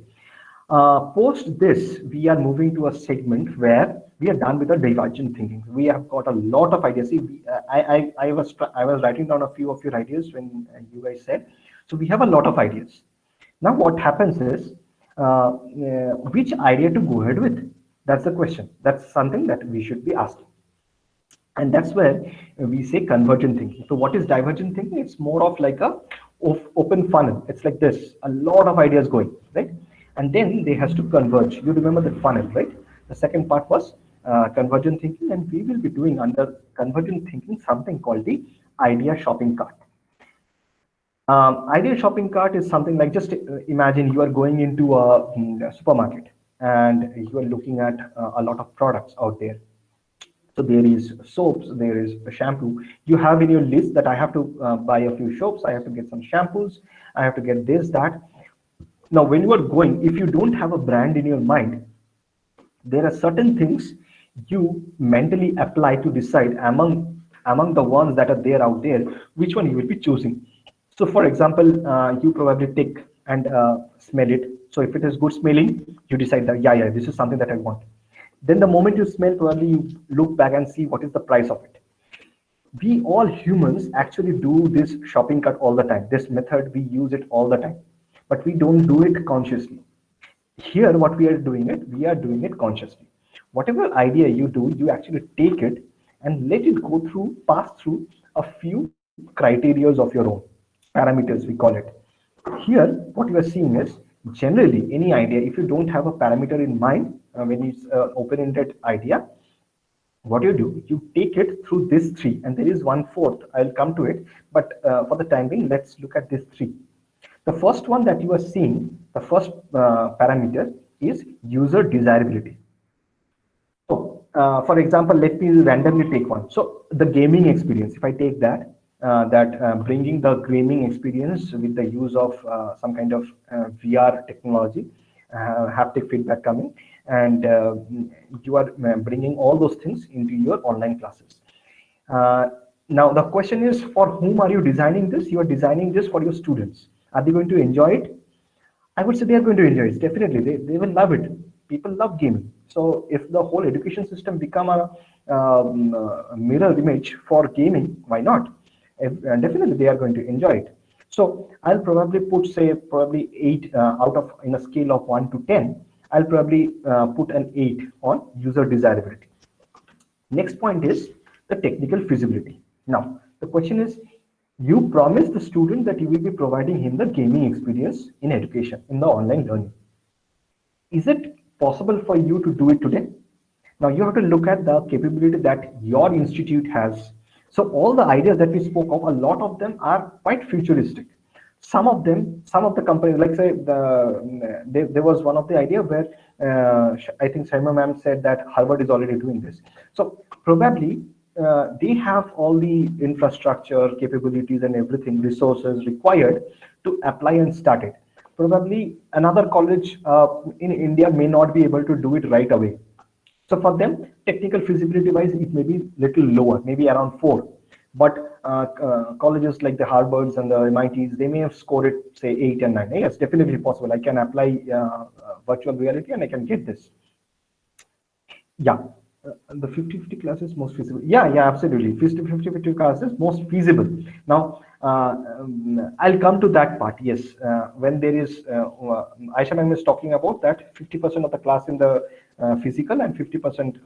Post this, we are moving to a segment where we are done with the divergent thinking. We have got a lot of ideas. See, I was writing down a few of your ideas when you guys said. So we have a lot of ideas. Now what happens is, which idea to go ahead with? That's the question. That's something that we should be asking. And that's where we say convergent thinking. So what is divergent thinking? It's more of like a open funnel. It's like this, a lot of ideas going, right? And then they has to converge. You remember the funnel, right? The second part was convergent thinking, and we will be doing under convergent thinking something called the idea shopping cart. Idea shopping cart is something like, just imagine you are going into a supermarket and you are looking at a lot of products out there. So there is soaps, there is a shampoo. You have in your list that I have to buy a few soaps, I have to get some shampoos, I have to get this, that. Now, when you are going, if you don't have a brand in your mind, There are certain things you mentally apply to decide among the ones that are there out there, which one you will be choosing. So for example, you probably take and smell it. So if it is good smelling, you decide that, yeah, this is something that I want. Then the moment you smell, probably you look back and see what is the price of it. We all humans actually do this shopping cart all the time. This method, we use it all the time, but we don't do it consciously. Here, what we are doing it consciously. Whatever idea you do, you actually take it and let it pass through a few criterias of your own, parameters we call it. Here, what you are seeing is generally any idea, if you don't have a parameter in mind, when it's open-ended idea, what you take it through this three, and there is one fourth, I'll come to it, but for the time being, let's look at this three. The first one that you are seeing, the first parameter is user desirability. So for example, let me randomly take one. So the gaming experience, if I take that, bringing the gaming experience with the use of some kind of VR technology, haptic feedback coming, and you are bringing all those things into your online classes. Now the question is, for whom are you designing this? You are designing this for your students. Are they going to enjoy it? I would say they are going to enjoy it. Definitely, they will love it. People love gaming. So if the whole education system become a mirror image for gaming, why not? Definitely, they are going to enjoy it. So I'll probably put, say, probably 8 out of, in a scale of 1 to 10. I'll probably put an 8 on user desirability. Next point is the technical feasibility. Now, the question is, you promise the student that you will be providing him the gaming experience in education, in the online learning. Is it possible for you to do it today? Now you have to look at the capability that your institute has. So all the ideas that we spoke of, a lot of them are quite futuristic. Some of the companies, like say, there was one of the idea where I think Shaima ma'am said that Harvard is already doing this. So probably they have all the infrastructure, capabilities, and everything, resources required to apply and start it. Probably another college in India may not be able to do it right away. So for them, technical feasibility wise, it may be little lower, maybe around 4. But colleges like the Harvards and the MITs, they may have scored it, say, 8 and 9. Yes, definitely possible. I can apply virtual reality and I can get this. Yeah. The 50-50 classes most feasible. Yeah, absolutely. 50-50 classes most feasible. Now, I'll come to that part. Yes, when there is, Aisha ma'am is talking about that 50% of the class in the physical and 50%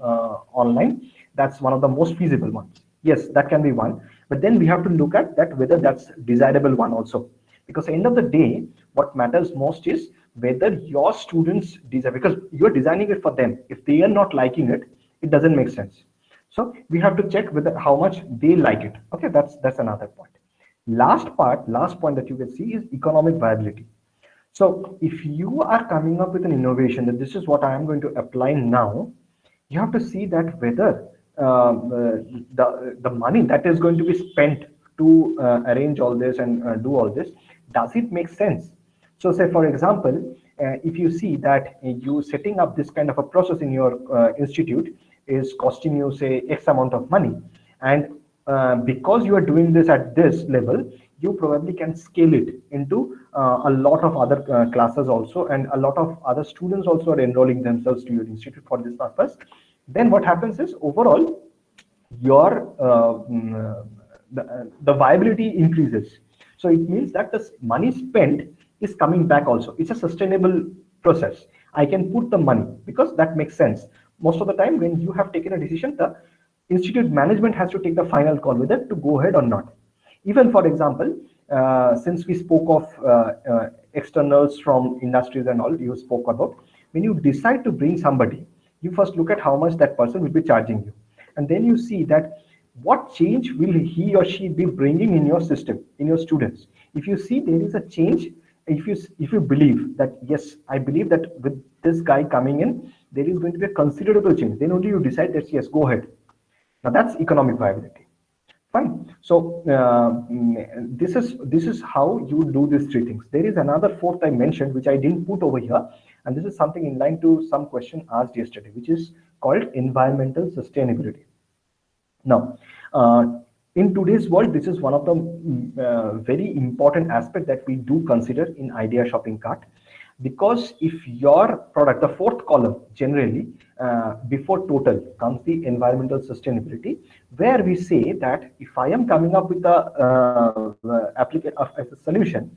online. That's one of the most feasible ones. Yes, that can be one. But then we have to look at that whether that's desirable one also. Because at the end of the day, what matters most is whether your students desire, because you're designing it for them. If they are not liking it, it doesn't make sense. So we have to check whether how much they like it. Okay, that's another point. Last point that you can see is economic viability. So if you are coming up with an innovation that this is what I am going to apply now, you have to see that whether the money that is going to be spent to arrange all this and do all this, does it make sense? So say, for example, if you see that you setting up this kind of a process in your institute is costing you, say, X amount of money, and because you are doing this at this level, you probably can scale it into a lot of other classes also, and a lot of other students also are enrolling themselves to your institute for this purpose. Then what happens is overall your the viability increases. So it means that the money spent is coming back also. It's a sustainable process. I can put the money because that makes sense. Most of the time when you have taken a decision, the institute management has to take the final call whether to go ahead or not. Even for example, since we spoke of externals from industries and all you spoke about, when you decide to bring somebody, you first look at how much that person will be charging you. And then you see that what change will he or she be bringing in your system, in your students. If you see there is a change, if you believe that, yes, I believe that with this guy coming in, there is going to be a considerable change, then only you decide that, yes, go ahead. Now that's economic viability. Fine. So this is how you do these three things. There is another fourth I mentioned, which I didn't put over here, and this is something in line to some question asked yesterday, which is called environmental sustainability. Now, in today's world, this is one of the very important aspects that we do consider in idea shopping cart, because if your product, the fourth column generally before total comes the environmental sustainability, where we say that if I am coming up with a application as a solution,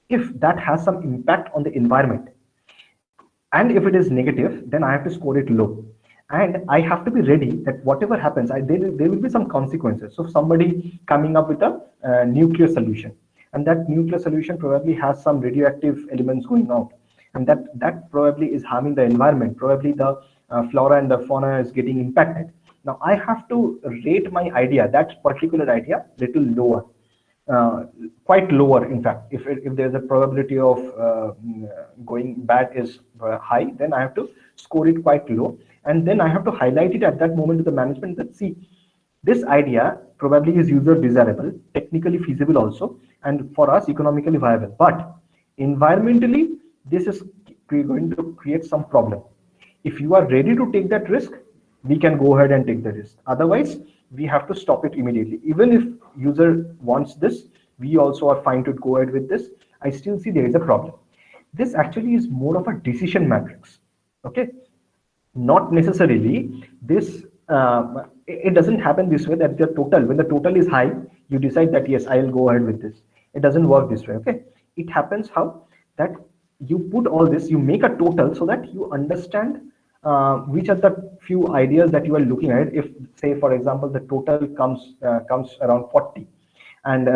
if that has some impact on the environment, and if it is negative, then I have to score it low. And I have to be ready that whatever happens, there will be some consequences. So somebody coming up with a nuclear solution, and that nuclear solution probably has some radioactive elements going out, and that probably is harming the environment. Probably the flora and the fauna is getting impacted. Now I have to rate my idea, that particular idea, little lower. Quite lower, in fact. If there's a probability of going bad is high, then I have to score it quite low, and then I have to highlight it at that moment to the management that, see, this idea probably is user desirable, technically feasible also, and for us economically viable, but environmentally this is going to create some problem. If you are ready to take that risk, we can go ahead and take the risk. Otherwise, we have to stop it immediately. Even if user wants this, we also are fine to go ahead with this. I still see there is a problem. This actually is more of a decision matrix. Okay, not necessarily this. It doesn't happen this way that the total, when the total is high, you decide that yes, I'll go ahead with this. It doesn't work this way. Okay, it happens how that you put all this, you make a total so that you understand which are the few ideas that you are looking at. If, say, for example, the total comes around 40, and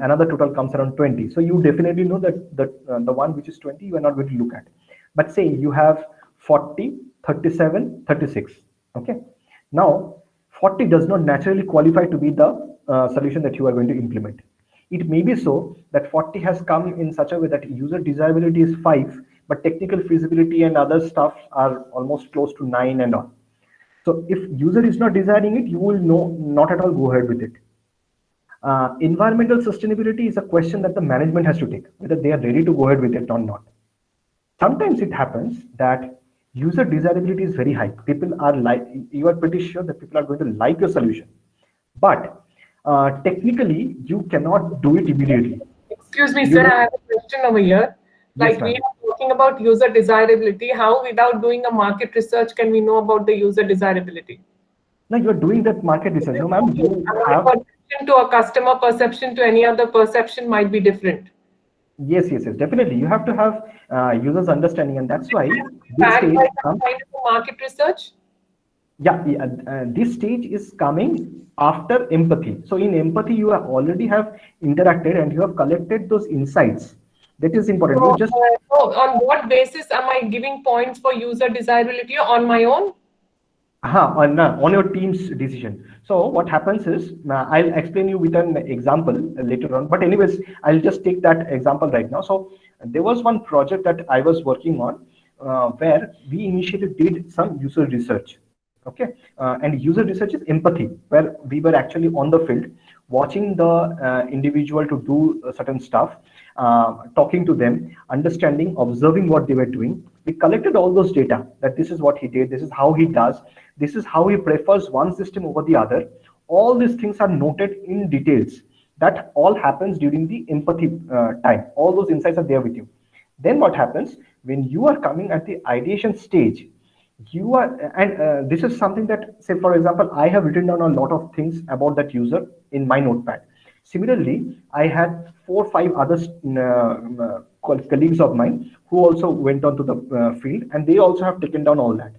another total comes around 20, so you definitely know that the one which is 20 you are not going to look at. But say you have 40, 37, 36. Okay, now 40 does not naturally qualify to be the solution that you are going to implement. It may be so that 40 has come in such a way that user desirability is 5, but technical feasibility and other stuff are almost close to 9 and all. So if user is not desiring it, you will not at all go ahead with it. Environmental sustainability is a question that the management has to take, whether they are ready to go ahead with it or not. Sometimes it happens that user desirability is very high. People are you are pretty sure that people are going to like your solution, but technically you cannot do it immediately. Excuse me, sir, I have a question over here. Like, Yes, we are talking about user desirability. How, without doing a market research, can we know about the user desirability? Now you are doing that market research. No, ma'am, you have perception to a customer perception to any other perception might be different. Yes, definitely. You have to have users understanding, and that's why this stage kind of market research. This stage is coming after empathy. So in empathy, you already have interacted and you have collected those insights. That is important. So, on what basis am I giving points for user desirability on my own? On your team's decision. So what happens is, I'll explain you with an example later on. But anyways, I'll just take that example right now. So there was one project that I was working on where we initially did some user research. Okay, and user research is empathy, where we were actually on the field, watching the individual to do certain stuff, talking to them, understanding, observing what they were doing. We collected all those data, that this is what he did, this is how he does, this is how he prefers one system over the other. All these things are noted in details. That all happens during the empathy time. All those insights are there with you. Then what happens when you are coming at the ideation stage? You are, and this is something that, say, for example, I have written down a lot of things about that user in my notepad. Similarly, I had 4 or 5 other colleagues of mine who also went on to the field, and they also have taken down all that.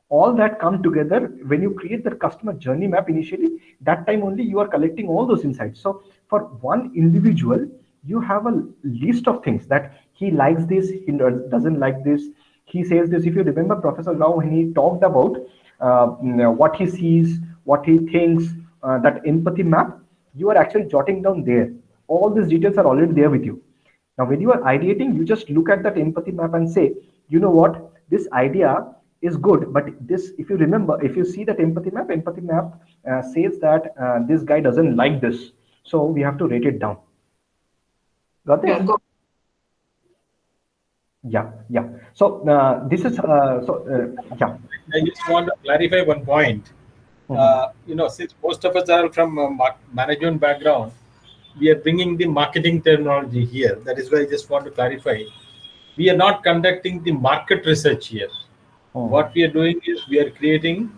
All that come together when you create the customer journey map initially. That time only you are collecting all those insights. So for one individual, you have a list of things that he likes this, he doesn't like this. He says this. If you remember Professor Rao, when he talked about what he sees, what he thinks, that empathy map, you are actually jotting down there. All these details are already there with you. Now, when you are ideating, you just look at that empathy map and say, you know what, this idea is good, but this, if you remember, if you see that empathy map says that this guy doesn't like this, so we have to rate it down. Got this? Yeah. So this is yeah. I just want to clarify one point. Since most of us are from management background, we are bringing the marketing terminology here. That is why I just want to clarify. We are not conducting the market research here. What we are doing is we are creating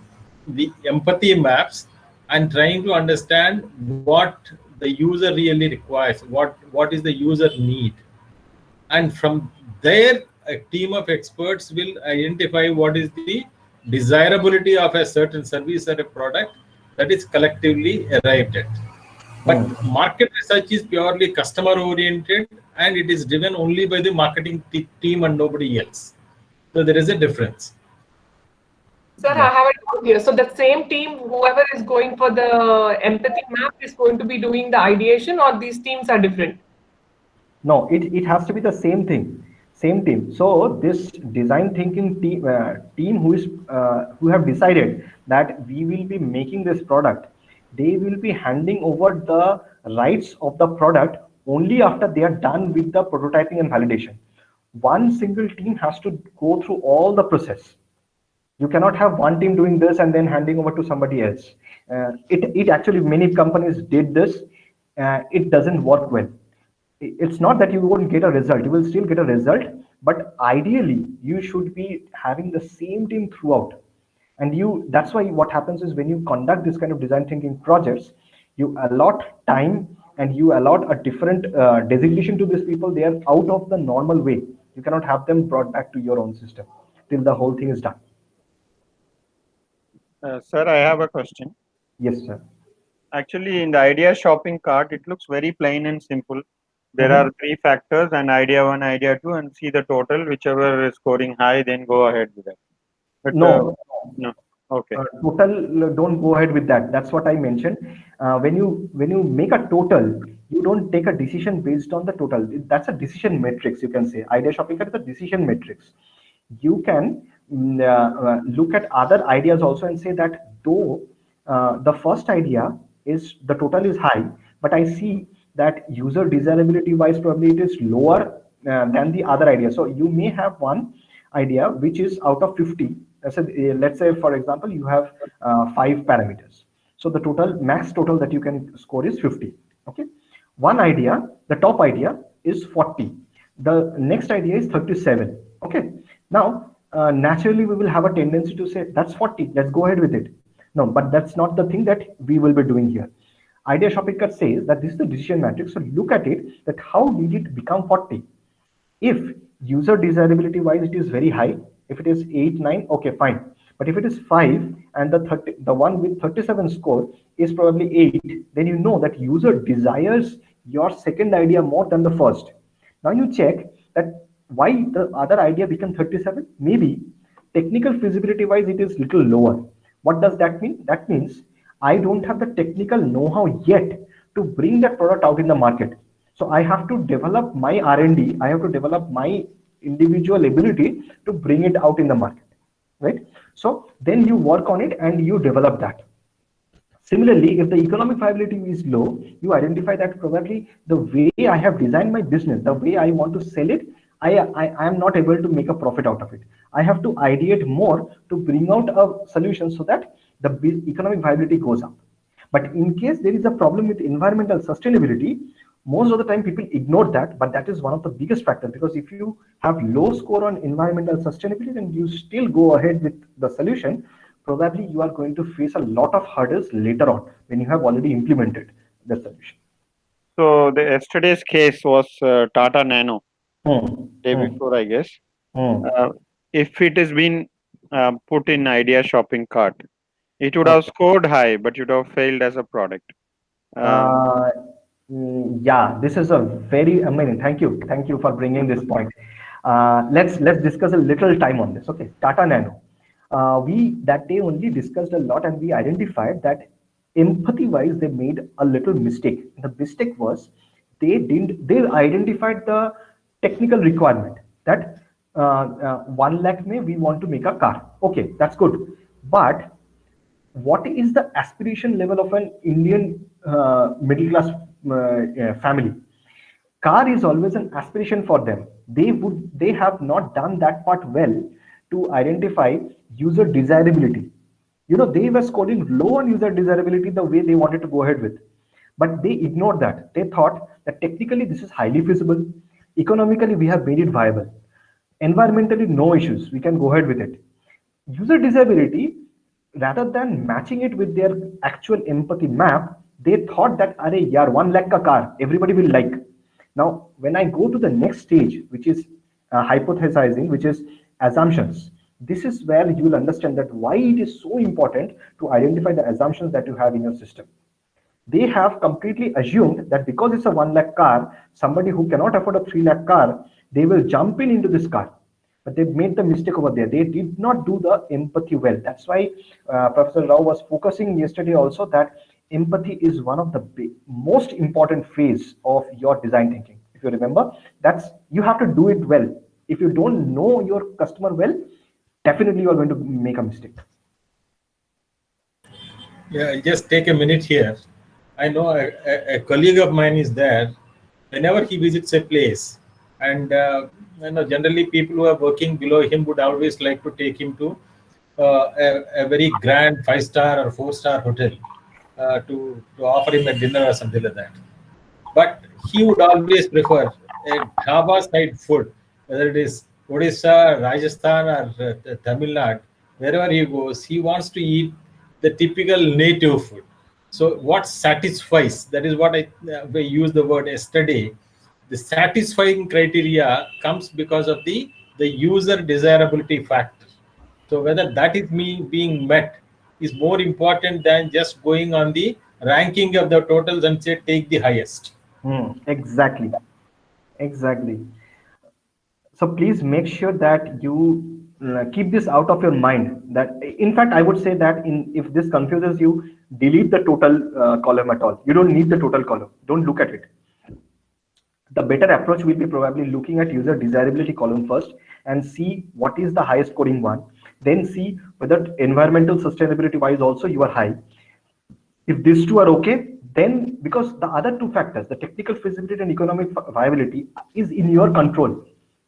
the empathy maps and trying to understand what the user really requires, what is the user need. And from there, a team of experts will identify what is the desirability of a certain service or a product that is collectively arrived at. But market research is purely customer oriented and it is driven only by the marketing team and nobody else. So there is a difference. Sir, I have a doubt here. So the same team, whoever is going for the empathy map is going to be doing the ideation, or these teams are different? No, it has to be the same thing, same team. So this design thinking team who have decided that we will be making this product, they will be handing over the rights of the product only after they are done with the prototyping and validation. One single team has to go through all the process. You cannot have one team doing this and then handing over to somebody else. It actually, many companies did this. It doesn't work well. It's not that you won't get a result, you will still get a result, but ideally you should be having the same team throughout. And that's why what happens is when you conduct this kind of design thinking projects, you allot time and you allot a different designation to these people. They are out of the normal way. You cannot have them brought back to your own system till the whole thing is done. Sir, I have a question. Yes, sir. Actually, in the idea shopping cart, it looks very plain and simple. There are 3 factors, and idea 1, idea 2, and see the total. Whichever is scoring high, then go ahead with that. But, no. Okay. Total, don't go ahead with that. That's what I mentioned. When you make a total, you don't take a decision based on the total. That's a decision matrix, you can say. Idea shopping cart is a decision matrix. You can look at other ideas also and say that though the first idea is the total is high, but I see that user desirability wise probably it is lower than the other idea. So you may have one idea which is out of 50. Let's say for example you have 5 parameters. So the total max total that you can score is 50. Okay, one idea, the top idea is 40. The next idea is 37. Okay, now naturally we will have a tendency to say that's 40, let's go ahead with it. No, but that's not the thing that we will be doing here. Idea shopping cart says that this is the decision matrix. So look at it, that how did it become 40? If user desirability wise it is very high, if it is 8, 9, okay, fine. But if it is 5 and the one with 37 score is probably 8, then you know that user desires your second idea more than the first. Now you check that why the other idea became 37. Maybe technical feasibility wise it is little lower. What does that mean? That means I don't have the technical know-how yet to bring that product out in the market. So I have to develop my R&D. I have to develop my individual ability to bring it out in the market, right? So then you work on it and you develop that. Similarly, if the economic viability is low, you identify that probably the way I have designed my business, the way I want to sell it, I am not able to make a profit out of it. I have to ideate more to bring out a solution so that the economic viability goes up. But in case there is a problem with environmental sustainability, most of the time people ignore that, but that is one of the biggest factors, because if you have low score on environmental sustainability and you still go ahead with the solution, probably you are going to face a lot of hurdles later on when you have already implemented the solution. So the yesterday's case was Tata Nano, day before, I guess. If it has been put in idea shopping cart, it would have scored high, but you would have failed as a product. Yeah, this is a very amazing. Thank you for bringing this point. Let's discuss a little time on this. Okay, Tata Nano. We that day only discussed a lot, and we identified that empathy wise they made a little mistake. The mistake was they identified the technical requirement that 1 lakh may we want to make a car. Okay, that's good, but what is the aspiration level of an Indian middle class family? Car is always an aspiration for them. They have not done that part well to identify user desirability. They were scoring low on user desirability the way they wanted to go ahead with, but they ignored that. They thought that technically this is highly feasible, economically we have made it viable, environmentally no issues, we can go ahead with it. User disability, rather than matching it with their actual empathy map, they thought that are yaar 1 lakh ka car everybody will like. Now when I go to the next stage, which is hypothesizing, which is assumptions, this is where you will understand that why it is so important to identify the assumptions that you have in your system. They have completely assumed that because it's a 1 lakh car, somebody who cannot afford a 3 lakh car, they will jump into this car. But they made the mistake over there. They did not do the empathy well. That's why Professor Rao was focusing yesterday also that empathy is one of the most important phase of your design thinking. If you remember, that's you have to do it well. If you don't know your customer well, definitely you are going to make a mistake. Yeah, just take a minute here. I know a colleague of mine is there. Whenever he visits a place, and generally people who are working below him would always like to take him to a very grand 5-star or 4-star hotel to offer him a dinner or something like that. But he would always prefer a dhaba side food, whether it is Odisha, Rajasthan, or Tamil Nadu. Wherever he goes, he wants to eat the typical native food. So what satisfies, that is what I used the word yesterday. The satisfying criteria comes because of the user desirability factor. So whether that is being met is more important than just going on the ranking of the totals and say take the highest. Exactly. So please make sure that you keep this out of your mind. That, in fact, I would say that if this confuses you, delete the total column at all. You don't need the total column. Don't look at it. The better approach will be probably looking at user desirability column first and see what is the highest scoring one. Then see whether environmental sustainability wise also you are high. If these two are okay, then because the other two factors, the technical feasibility and economic viability, is in your control.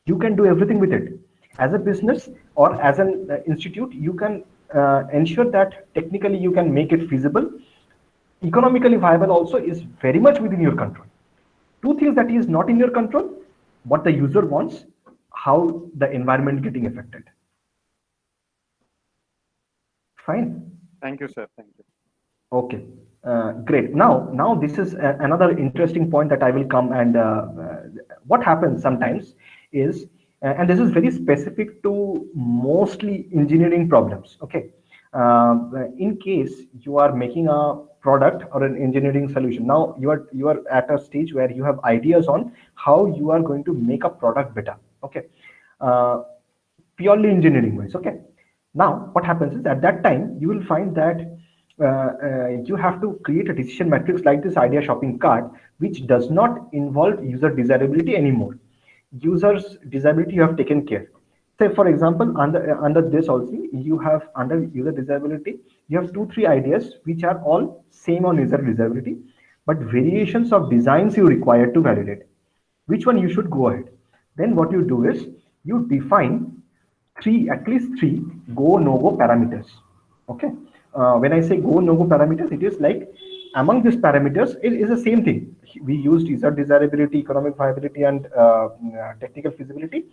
You can do everything with it. As a business or as an institute, you can ensure that technically you can make it feasible. Economically viable also is very much within your control. Two things that is not in your control: what the user wants, how the environment getting affected. Fine. Thank you, sir. Thank you. Okay, great. Now this is another interesting point that I will come and what happens sometimes is, and this is very specific to mostly engineering problems. Okay, in case you are making a product or an engineering solution, now you are at a stage where you have ideas on how you are going to make a product better. Okay, purely engineering wise. Okay, now what happens is at that time you will find that you have to create a decision matrix like this idea shopping cart, which does not involve user desirability anymore. Users desirability you have taken care. Say for example, under this also you have, under user desirability, you have 2-3 ideas which are all same on user desirability, but variations of designs you require to validate. Which one you should go ahead? Then what you do is you define at least three go no go parameters. Okay. When I say go no go parameters, it is like among these parameters, it is the same thing. We used user desirability, economic viability, and technical feasibility.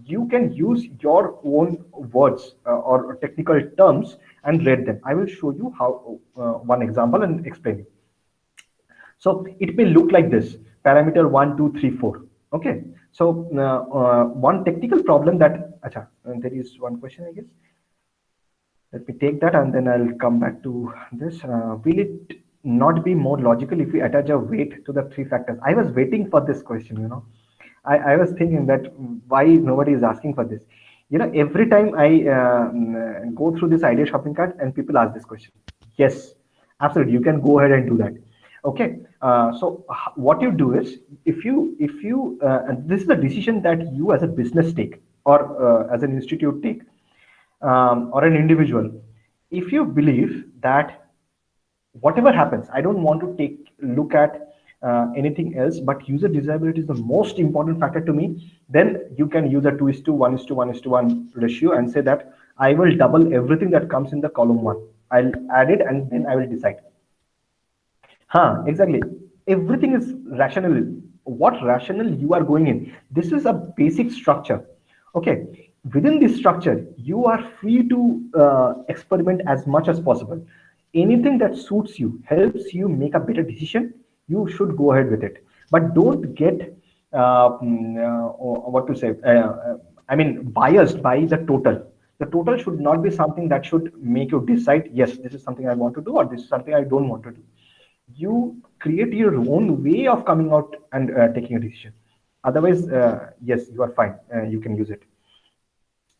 You can use your own words or technical terms and read them. I will show you how one example and explain it. So it may look like this: parameter 1, 2, 3, 4. Okay. So one technical problem that there is one question, I guess. Let me take that and then I'll come back to this. Will it not be more logical if we attach a weight to the 3 factors? I was waiting for this question, I was thinking that why nobody is asking for this. Every time I go through this idea shopping cart and people ask this question. Yes, absolutely. You can go ahead and do that. Okay. So what you do is, if you and this is a decision that you as a business take or as an institute take, or an individual, if you believe that whatever happens, I don't want to take look at anything else, but user desirability is the most important factor to me, then you can use a 2:1:1:1 ratio and say that I will double everything that comes in the column 1. I'll add it and then I will decide. Exactly. Everything is rational. What rational you are going in? This is a basic structure. Okay. Within this structure, you are free to experiment as much as possible. Anything that suits you, helps you make a better decision, you should go ahead with it. But don't get what to say. I mean, biased by the total. The total should not be something that should make you decide, yes, this is something I want to do, or this is something I don't want to do. You create your own way of coming out and taking a decision. Otherwise, yes, you are fine. You can use it.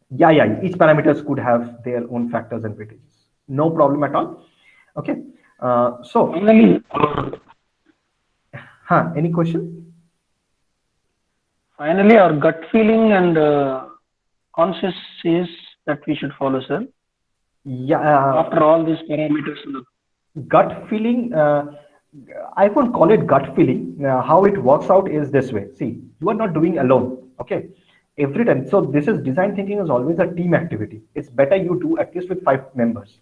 Yeah. Each parameters could have their own factors and weightages. No problem at all. Okay. So finally, any question? Finally, our gut feeling and conscious says that we should follow, sir. Yeah. After all these parameters. Gut feeling, I won't call it gut feeling. How it works out is this way. See, you are not doing alone. Okay. Every time. So this is design thinking is always a team activity. It's better you do at least with 5 members.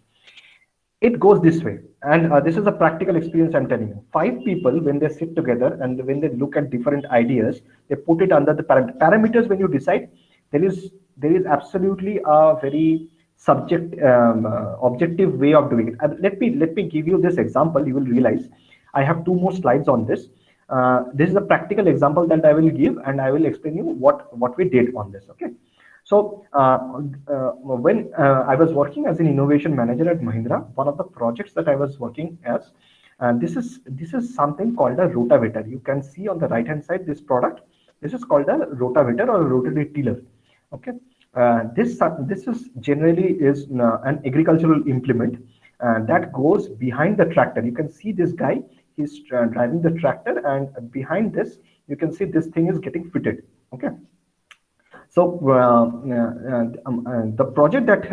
It goes this way. And this is a practical experience I'm telling you. 5 people, when they sit together and when they look at different ideas, they put it under the parameters. When you decide, there is absolutely a very objective way of doing it. Let me give you this example. You will realize I have 2 more slides on this. This is a practical example that I will give, and I will explain you what we did on this. Okay. So when I was working as an innovation manager at Mahindra, one of the projects that I was working as, this is something called a rotavator. You can see on the right hand side this product. This is called a rotavator or a rotary tiller. Okay. This is generally is an agricultural implement that goes behind the tractor. You can see this guy, he's driving the tractor, and behind this you can see this thing is getting fitted. Okay. So the project that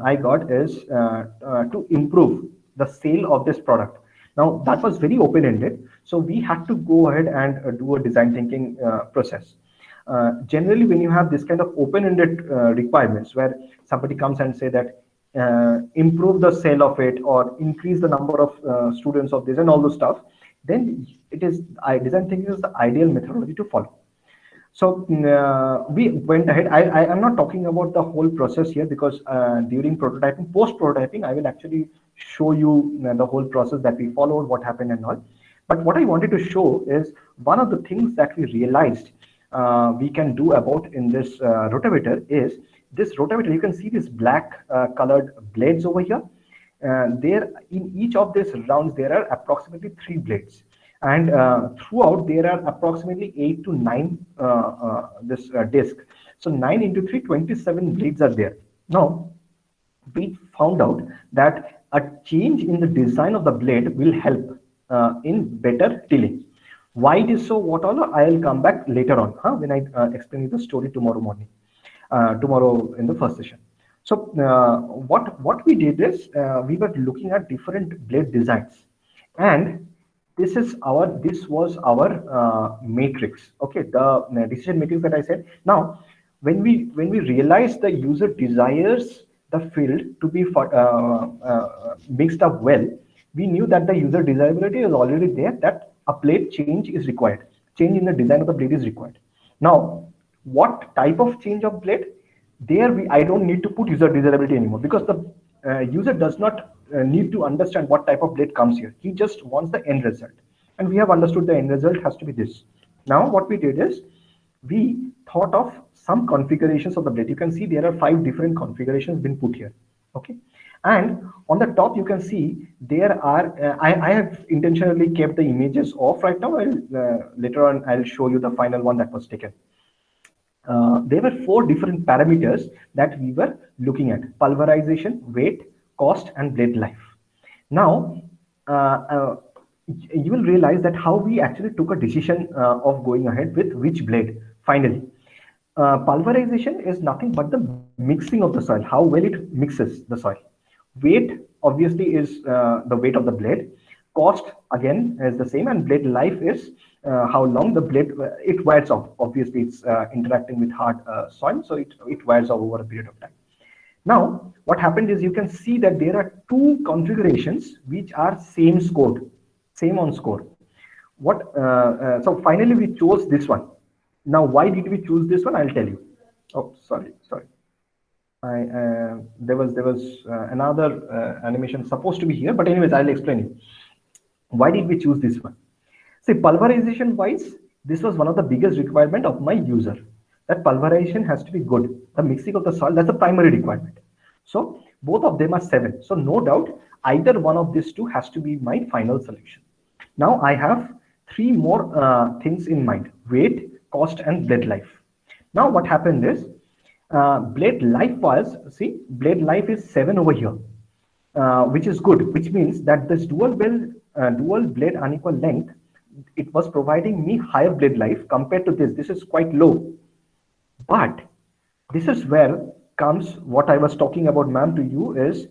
I got is to improve the sale of this product. Now that was very open-ended, so we had to go ahead and do a design thinking process. Generally, when you have this kind of open-ended requirements where somebody comes and say that improve the sale of it or increase the number of students of this and all those stuff, then design thinking is the ideal methodology to follow. So we went ahead. I am not talking about the whole process here because during prototyping, post-prototyping, I will actually show you the whole process that we followed, what happened and all. But what I wanted to show is one of the things that we realized we can do about in this rotavator is this rotavator. You can see these black colored blades over here. There in each of these rounds, there are approximately 3 blades. And throughout there are approximately 8 to 9 this disc. So 9 into 3, 27 blades are there. Now we found out that a change in the design of the blade will help in better tilling. Why it is so, what all, I will come back later on when I explain you the story tomorrow morning, tomorrow in the first session. So what we did is we were looking at different blade designs, and this was our matrix. Okay, the decision matrix that I said. Now, when we realized the user desires the field to be mixed up well, we knew that the user desirability is already there, that a blade change is required. Change in the design of the blade is required. Now, what type of change of blade? There I don't need to put user desirability anymore, because the user does not need to understand what type of blade comes here. He just wants the end result, and we have understood the end result has to be this. Now what we did is we thought of some configurations of the blade. You can see there are 5 different configurations been put here. Okay, and on the top you can see there are I have intentionally kept the images off right now. Later on I'll show you the final one that was taken. There were 4 different parameters that we were looking at: pulverization, weight, cost, and blade life. Now you will realize that how we actually took a decision of going ahead with which blade finally. Pulverization is nothing but the mixing of the soil, how well it mixes the soil. Weight obviously is the weight of the blade. Cost again is the same, and blade life is how long the blade it wears off. Obviously, it's interacting with hard soil, so it wears off over a period of time. Now, what happened is you can see that there are two configurations which are same scored, same on score. So finally we chose this one. Now, why did we choose this one? I'll tell you. Oh, sorry. There was another animation supposed to be here, but anyways, I'll explain you. Why did we choose this one? See, pulverization wise, this was one of the biggest requirement of my user. That pulverization has to be good. The mixing of the soil, that's a primary requirement. So both of them are 7. So no doubt, either one of these two has to be my final solution. Now I have 3 more things in mind: weight, cost, and blade life. Now what happened is, blade life was, see, blade life is 7 over here, which is good, which means that this dual blade unequal length, it was providing me higher blade life compared to this. This is quite low. But this is where comes what I was talking about, ma'am, to you, is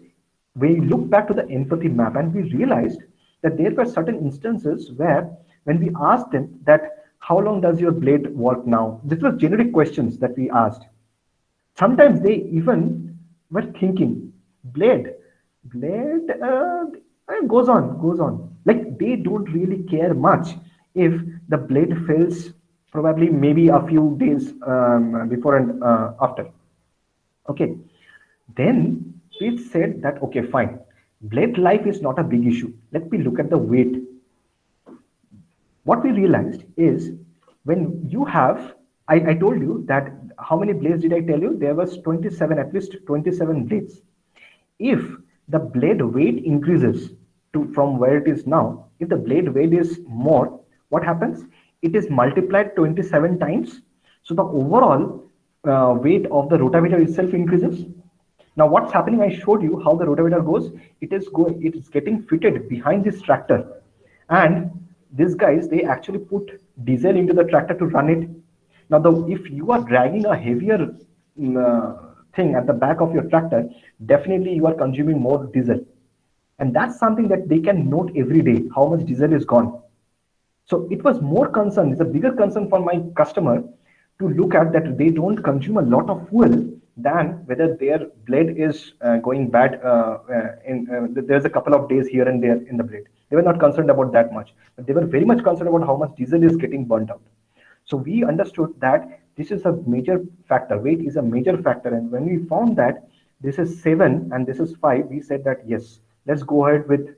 we look back to the empathy map and we realized that there were certain instances where when we asked them that how long does your blade work now, this was generic questions that we asked. Sometimes they even were thinking blade goes on, like they don't really care much if the blade fails probably maybe a few days before and after. Okay, then we said that okay, fine, blade life is not a big issue, let me look at the weight. What we realized is, when you have, I told you that how many blades did I tell you? There was 27, at least 27 blades. If the blade weight increases from where it is now, if the blade weight is more, what happens? It is multiplied 27 times. So the overall weight of the rotavator itself increases. Now what's happening? I showed you how the rotavator goes. It is getting fitted behind this tractor, and these guys, they actually put diesel into the tractor to run it. Now, if you are dragging a heavier thing at the back of your tractor, definitely you are consuming more diesel. And that's something that they can note every day, how much diesel is gone. So it was more concern, it's a bigger concern for my customer to look at that they don't consume a lot of fuel than whether their blade is going bad. There's a couple of days here and there in the blade. They were not concerned about that much, but they were very much concerned about how much diesel is getting burnt out. So we understood that this is a major factor. Weight is a major factor. And when we found that this is 7 and this is 5, we said that yes, let's go ahead with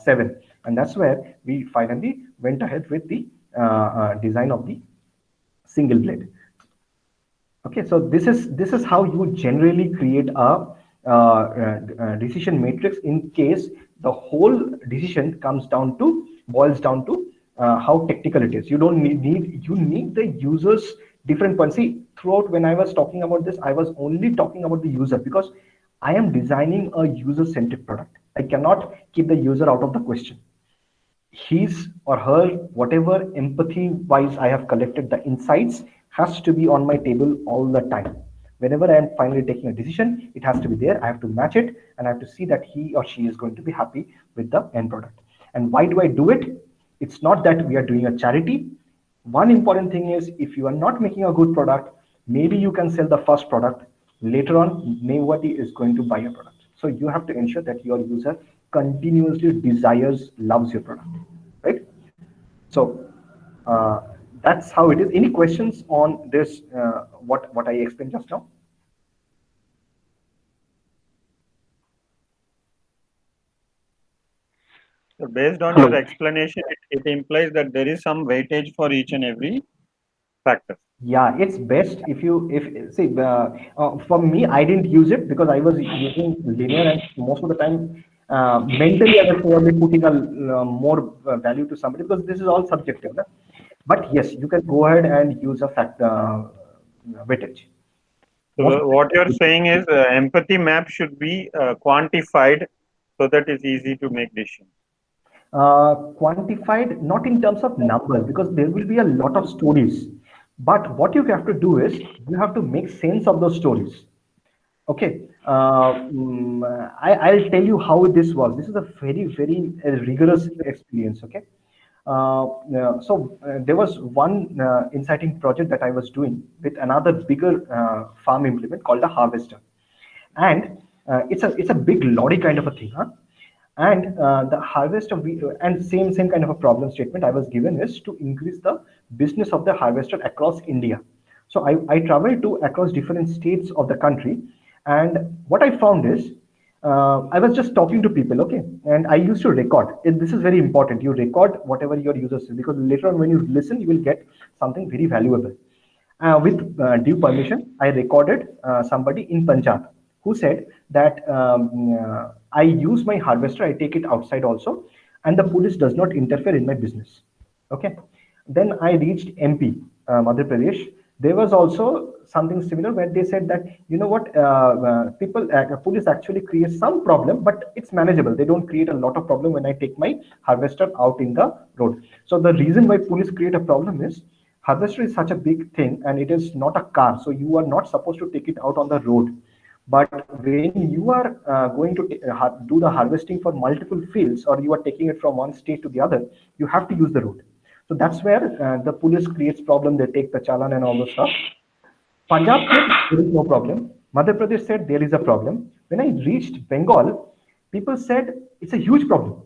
7. And that's where we finally went ahead with the design of the single blade. Okay, so this is how you generally create a decision matrix in case the whole decision boils down to how technical it is. You don't need the user's different points. See, throughout when I was talking about this, I was only talking about the user because I am designing a user-centric product. I cannot keep the user out of the question. His or her, whatever empathy-wise I have collected, the insights has to be on my table all the time. Whenever I am finally taking a decision, it has to be there. I have to match it, and I have to see that he or she is going to be happy with the end product. And why do I do it? It's not that we are doing a charity. One important thing is, if you are not making a good product, maybe you can sell the first product. Later on, nobody is going to buy your product. So you have to ensure that your user continuously loves your product, right? So that's how it is. Any questions on this, what I explained just now? So based on your explanation, it implies that there is some weightage for each and every factor. Yeah, it's best if for me, I didn't use it because I was using linear, and most of the time mentally I was probably putting a more value to somebody because this is all subjective. No? But yes, you can go ahead and use a weightage. So what you're saying is empathy map should be quantified so that it's easy to make decisions. Quantified, not in terms of numbers, because there will be a lot of stories. But what you have to do is you have to make sense of those stories. Okay, I'll tell you how this was. This is a very rigorous experience. Okay, there was one inciting project that I was doing with another bigger farm implement called a harvester, and it's a big lorry kind of a thing, huh? And the harvester and same kind of a problem statement I was given is to increase the business of the harvester across India. So I traveled to across different states of the country, and what I found is I was just talking to people, okay, and I used to record. This is very important. You record whatever your users say, because later on when you listen, you will get something very valuable. With due permission, I recorded somebody in Punjab who said that I use my harvester, I take it outside also, and the police does not interfere in my business. Okay. Then I reached MP, Madhya Pradesh. There was also something similar where they said that, you know what, police actually create some problem, but it's manageable. They don't create a lot of problem when I take my harvester out in the road. So the reason why police create a problem is harvester is such a big thing and it is not a car. So you are not supposed to take it out on the road. But when you are going to do the harvesting for multiple fields, or you are taking it from one state to the other, you have to use the road. So that's where the police creates problem. They take the challan and all the stuff. Punjab said there is no problem. Madhya Pradesh said there is a problem. When I reached Bengal, people said it's a huge problem.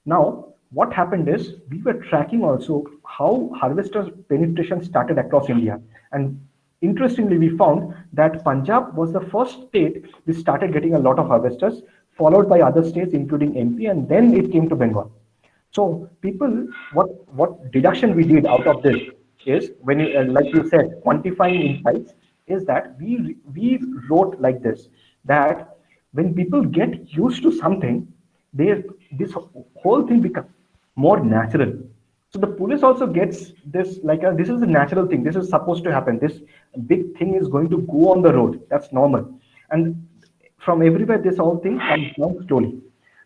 Now, what happened is we were tracking also how harvester penetration started across India. And interestingly, we found that Punjab was the first state which started getting a lot of harvesters, followed by other states, including MP, and then it came to Bengal. So people, what deduction we did out of this is, when you, like you said, quantifying insights, is that we wrote like that when people get used to something, this whole thing becomes more natural. So the police also gets this like this is a natural thing. This is supposed to happen. This big thing is going to go on the road. That's normal. And from everywhere, this whole thing comes down slowly.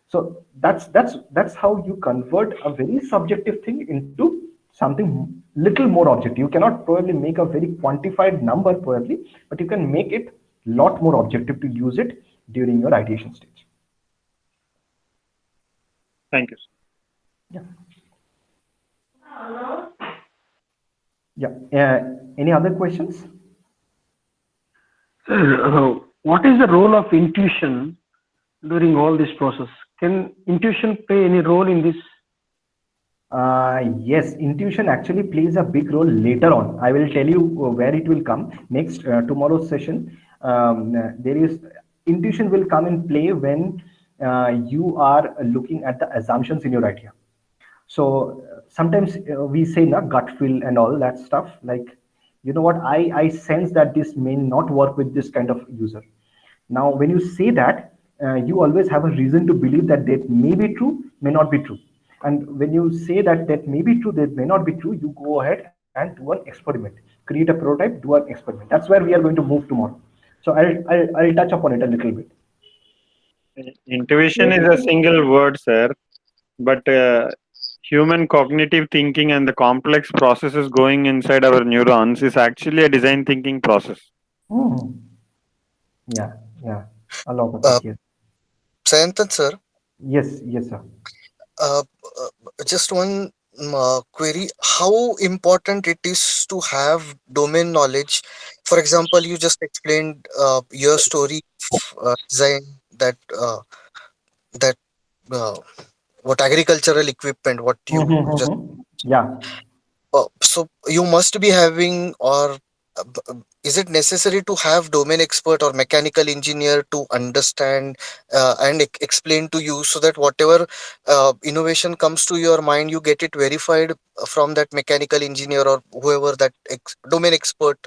So that's how you convert a very subjective thing into something little more objective. You cannot probably make a very quantified number probably, but you can make it a lot more objective to use it during your ideation stage. Thank you. Yeah. Yeah. Any other questions? Sir, what is the role of intuition during all this process? Can intuition play any role in this? Yes, intuition actually plays a big role later on. I will tell you where it will come next tomorrow's session. There is intuition will come in play when you are looking at the assumptions in your idea. So sometimes we say na gut feel and all that stuff, like, you know what, I sense that this may not work with this kind of user. Now when you say that, you always have a reason to believe that that may be true, may not be true. And when you say that that may be true, that may not be true, you go ahead and do an experiment, create a prototype, do an experiment. That's where we are going to move tomorrow. So I'll touch upon it a little bit. Intuition is a single word, sir, but human cognitive thinking and the complex processes going inside our neurons is actually a design thinking process. Yeah, a lot of it, yes. Sayantan, sir. Yes, sir. Just one query: how important it is to have domain knowledge? For example, you just explained your story design that what agricultural equipment, what you just yeah. So you must be having, or is it necessary to have domain expert or mechanical engineer to understand and explain to you, so that whatever innovation comes to your mind, you get it verified from that mechanical engineer or whoever that domain expert?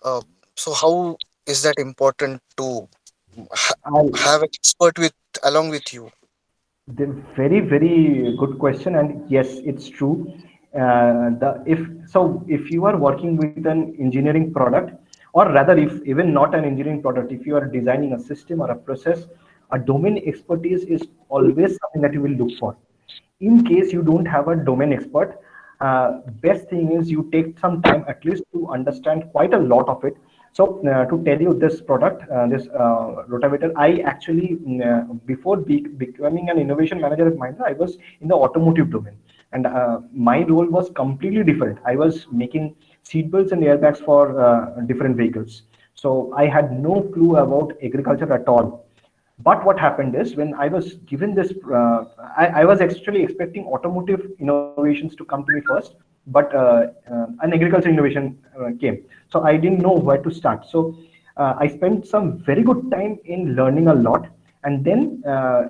So how is that important to have an expert along with you? The very good question, and yes, it's true. If you are working with an engineering product, or rather, if even not an engineering product, if you are designing a system or a process, a domain expertise is always something that you will look for. In case you don't have a domain expert, best thing is you take some time at least to understand quite a lot of it, So to tell you this product, this rotavator, I actually, before becoming an innovation manager at Mahindra, I was in the automotive domain. And my role was completely different. I was making seat belts and airbags for different vehicles. So I had no clue about agriculture at all. But what happened is when I was given this, I was actually expecting automotive innovations to come to me first, but an agriculture innovation came. So I didn't know where to start. So I spent some very good time in learning a lot. And then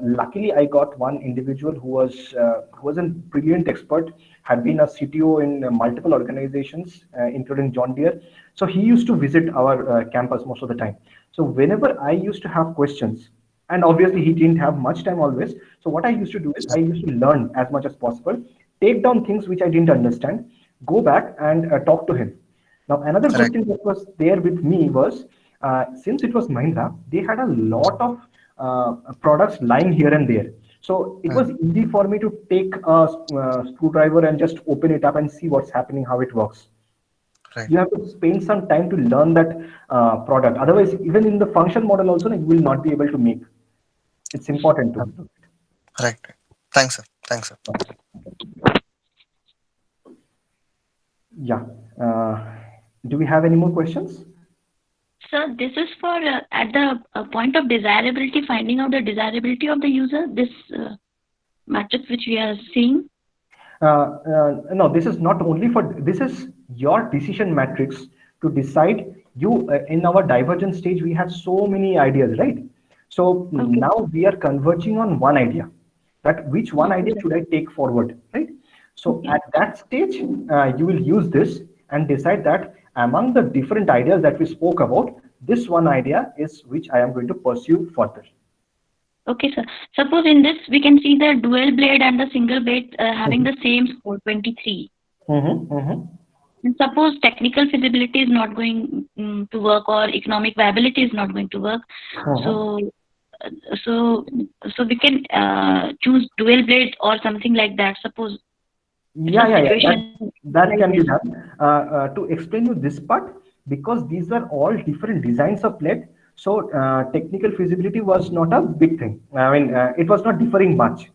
luckily I got one individual who was a brilliant expert, had been a CTO in multiple organizations, including John Deere. So he used to visit our campus most of the time. So whenever I used to have questions, and obviously he didn't have much time always. So what I used to do is I used to learn as much as possible, take down things which I didn't understand, go back and talk to him. Now, another good thing that was there with me was, since it was Mahindra, they had a lot of products lying here and there. So it was easy for me to take a screwdriver and just open it up and see what's happening, how it works. You have to spend some time to learn that product. Otherwise, even in the function model also, you will not be able to make. It's important to do it. Right. Thanks, sir. Thanks, sir. Yeah. Do we have any more questions? Sir, this is for at the point of desirability, finding out the desirability of the user, this matrix which we are seeing. No, this is not only for, this is your decision matrix to decide. You in our divergence stage, we have so many ideas, right? So now we are converging on one idea, that which one idea should I take forward, right? So at that stage, you will use this and decide that among the different ideas that we spoke about, this one idea is which I am going to pursue further. Okay, sir. Suppose in this, we can see the dual blade and the single blade having the same score, 23. And suppose technical feasibility is not going to work, or economic viability is not going to work. So we can choose dual blade or something like that. Suppose. That can be done. To explain you this part, because these are all different designs of blade, so technical feasibility was not a big thing. I mean, it was not differing much.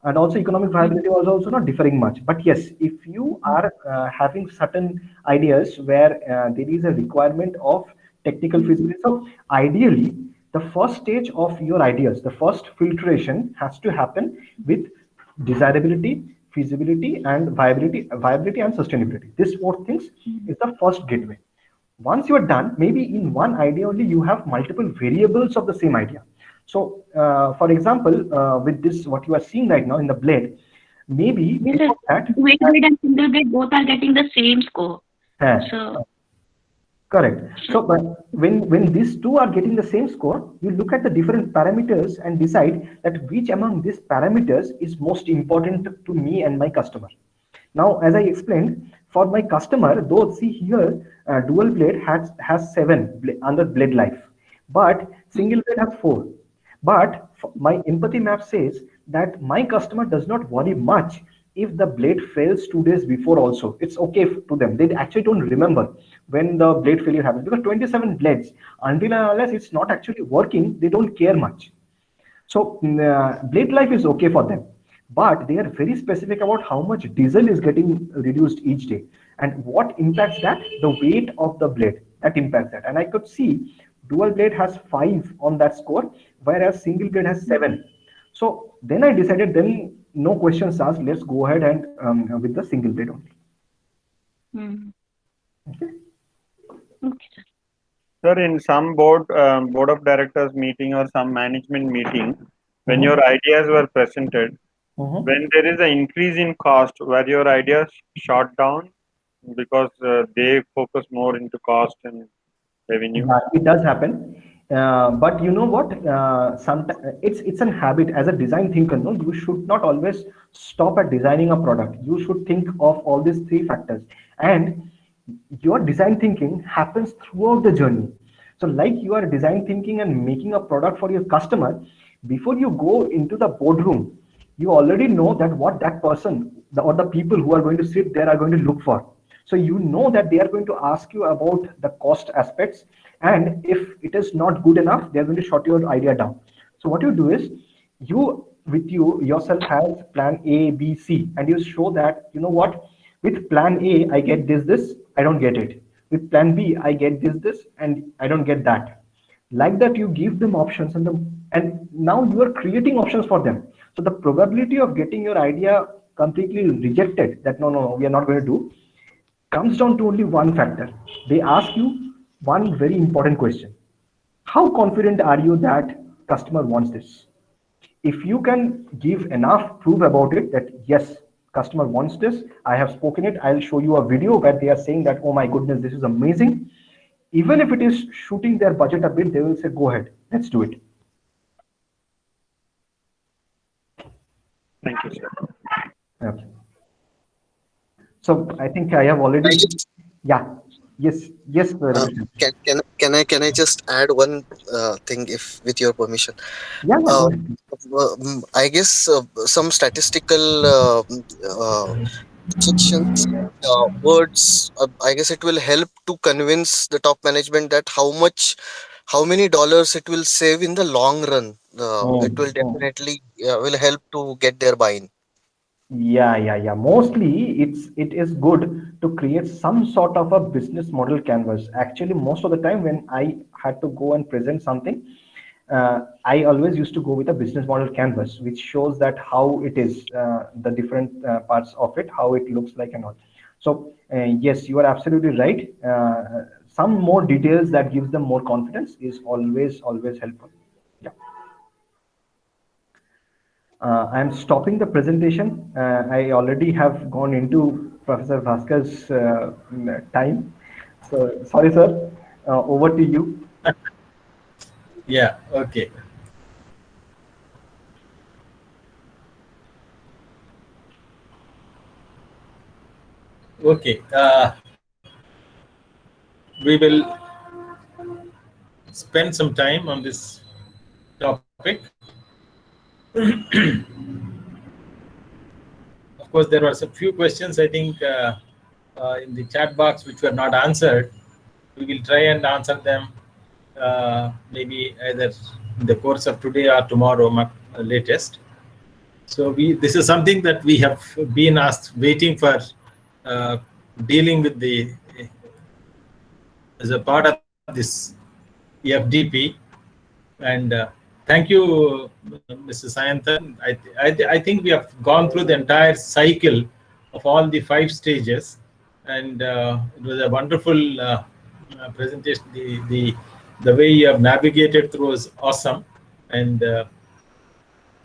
And also economic viability was also not differing much. But yes, if you are having certain ideas where there is a requirement of technical feasibility, so ideally, the first stage of your ideas, the first filtration has to happen with desirability, feasibility, and viability and sustainability. These four things is the first gateway. Once you are done, maybe in one idea only you have multiple variables of the same idea. So, for example, with this, what you are seeing right now in the blade, maybe dual blade and single blade both are getting the same score. So correct. So, but when these two are getting the same score, you look at the different parameters and decide that which among these parameters is most important to me and my customer. Now, as I explained, for my customer, though see here, dual blade has 7 under blade life, but single blade has 4. But my empathy map says that my customer does not worry much if the blade fails 2 days before also. It's okay to them. They actually don't remember when the blade failure happens, because 27 blades, until and unless it's not actually working, they don't care much. So blade life is okay for them, but they are very specific about how much diesel is getting reduced each day. And what impacts that? The weight of the blade, that impacts that. And I could see dual blade has 5 on that score, whereas single blade has 7. So then I decided, then no questions asked, let's go ahead and with the single blade only. Okay. Sir, in some board of directors meeting or some management meeting, when your ideas were presented, when there is an increase in cost, were your ideas shot down because they focus more into cost and revenue? It does happen. But you know what? Sometimes it's a habit as a design thinker. No, you should not always stop at designing a product. You should think of all these 3 factors, and your design thinking happens throughout the journey. So, like you are design thinking and making a product for your customer, before you go into the boardroom, you already know that what that person or the people who are going to sit there are going to look for. So you know that they are going to ask you about the cost aspects, And if it is not good enough, they're going to shut your idea down. So what you do is, you yourself has plan A, B, C, and you show that, you know what, with plan A I get this, I don't get it. With plan B I get this, and I don't get that. Like that, you give them options, and now you are creating options for them. So the probability of getting your idea completely rejected, that no, we are not going to do, comes down to only one factor. They ask you one very important question: how confident are you that customer wants this? If you can give enough proof about it that yes, customer wants this, I have spoken it, I'll show you a video where they are saying that, oh my goodness, this is amazing. Even if it is shooting their budget a bit, they will say, go ahead, let's do it. Thank you, sir. Okay. So I think I have already. Yeah. Yes. Yes. Can I just add one thing, if with your permission? Yeah. I guess some statistical sections, words. I guess it will help to convince the top management that how many dollars it will save in the long run. It will definitely will help to get their buy-in. Yeah. Mostly, it is good to create some sort of a business model canvas. Actually, most of the time when I had to go and present something, I always used to go with a business model canvas, which shows that how it is, the different parts of it, how it looks like and all. So yes, you are absolutely right. Some more details that gives them more confidence is always helpful. Yeah. I'm stopping the presentation. I already have gone into Professor Bhaskar's time. So sorry, sir. Over to you. Yeah. Okay. Okay. We will spend some time on this topic. Of course, there were a few questions, I think, in the chat box which were not answered. We will try and answer them maybe either in the course of today or tomorrow latest. So this is something that we have been asked, waiting for dealing with as a part of this FDP. And thank you, Mr. Sayanthan. I think we have gone through the entire cycle of all the 5 stages, and it was a wonderful presentation. The way you have navigated through was awesome, and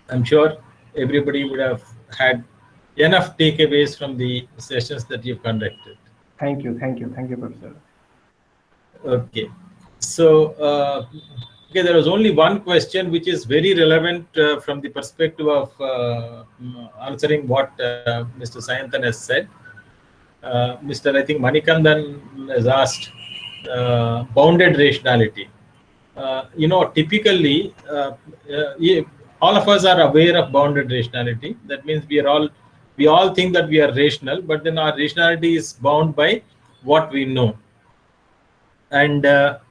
I'm sure everybody would have had enough takeaways from the sessions that you've conducted. Thank you, Professor. Okay, so okay, there was only one question which is very relevant from the perspective of answering what Mr. Sayanthan has said. Mr. I think Manikandan has asked bounded rationality. Typically, all of us are aware of bounded rationality. That means we all think that we are rational, but then our rationality is bound by what we know. And the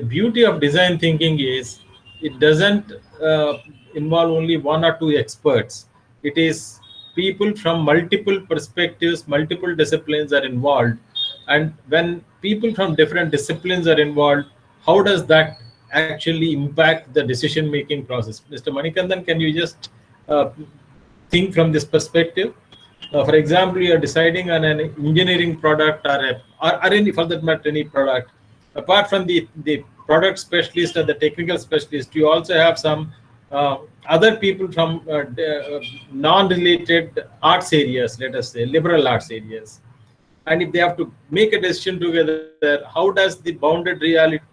beauty of design thinking is it doesn't involve only 1 or 2 experts. It is people from multiple perspectives, multiple disciplines are involved. And when people from different disciplines are involved, how does that actually impact the decision making process? Mr. Manikandan, can you just think from this perspective? For example, you are deciding on an engineering product or any, for that matter, any product. Apart from the product specialist or the technical specialist, you also have some other people from non-related arts areas, let us say liberal arts areas. And if they have to make a decision together, how does the bounded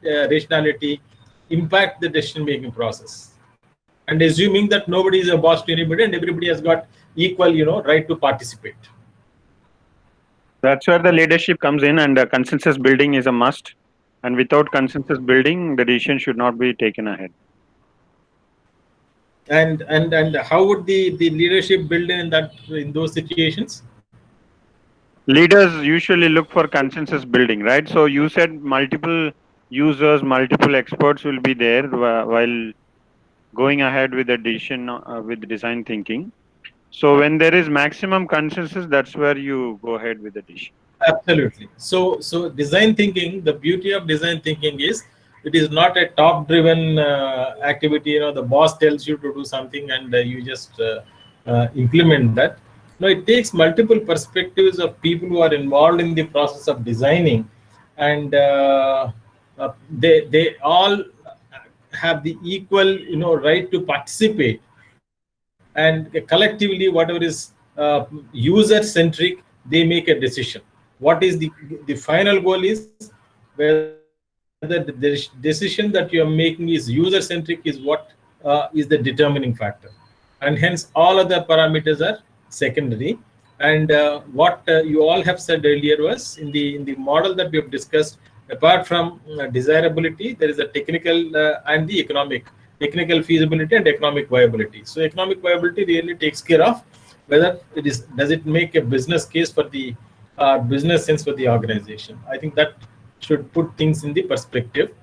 rationality impact the decision-making process? And assuming that nobody is a boss to anybody and everybody has got equal, right to participate. That's where the leadership comes in, and consensus building is a must. And without consensus building, the decision should not be taken ahead. And how would the leadership build in those situations? leaders usually look for consensus building, right? So you said multiple users, multiple experts will be there while going ahead with the decision with design thinking. So when there is maximum consensus, that's where you go ahead with the decision. Absolutely. So design thinking, the beauty of design thinking is it is not a top driven activity. You know, the boss tells you to do something and you just implement that. No, it takes multiple perspectives of people who are involved in the process of designing, and they all have the equal, you know, right to participate, and collectively whatever is user centric, they make a decision. What is the final goal is whether the decision that you are making is user centric is what is the determining factor, and hence all other parameters are secondary. And what you all have said earlier was in the model that we have discussed, apart from desirability, there is a technical and the technical feasibility and economic viability. So economic viability really takes care of whether does it make a business case for the business sense for the organization. I think that should put things in the perspective.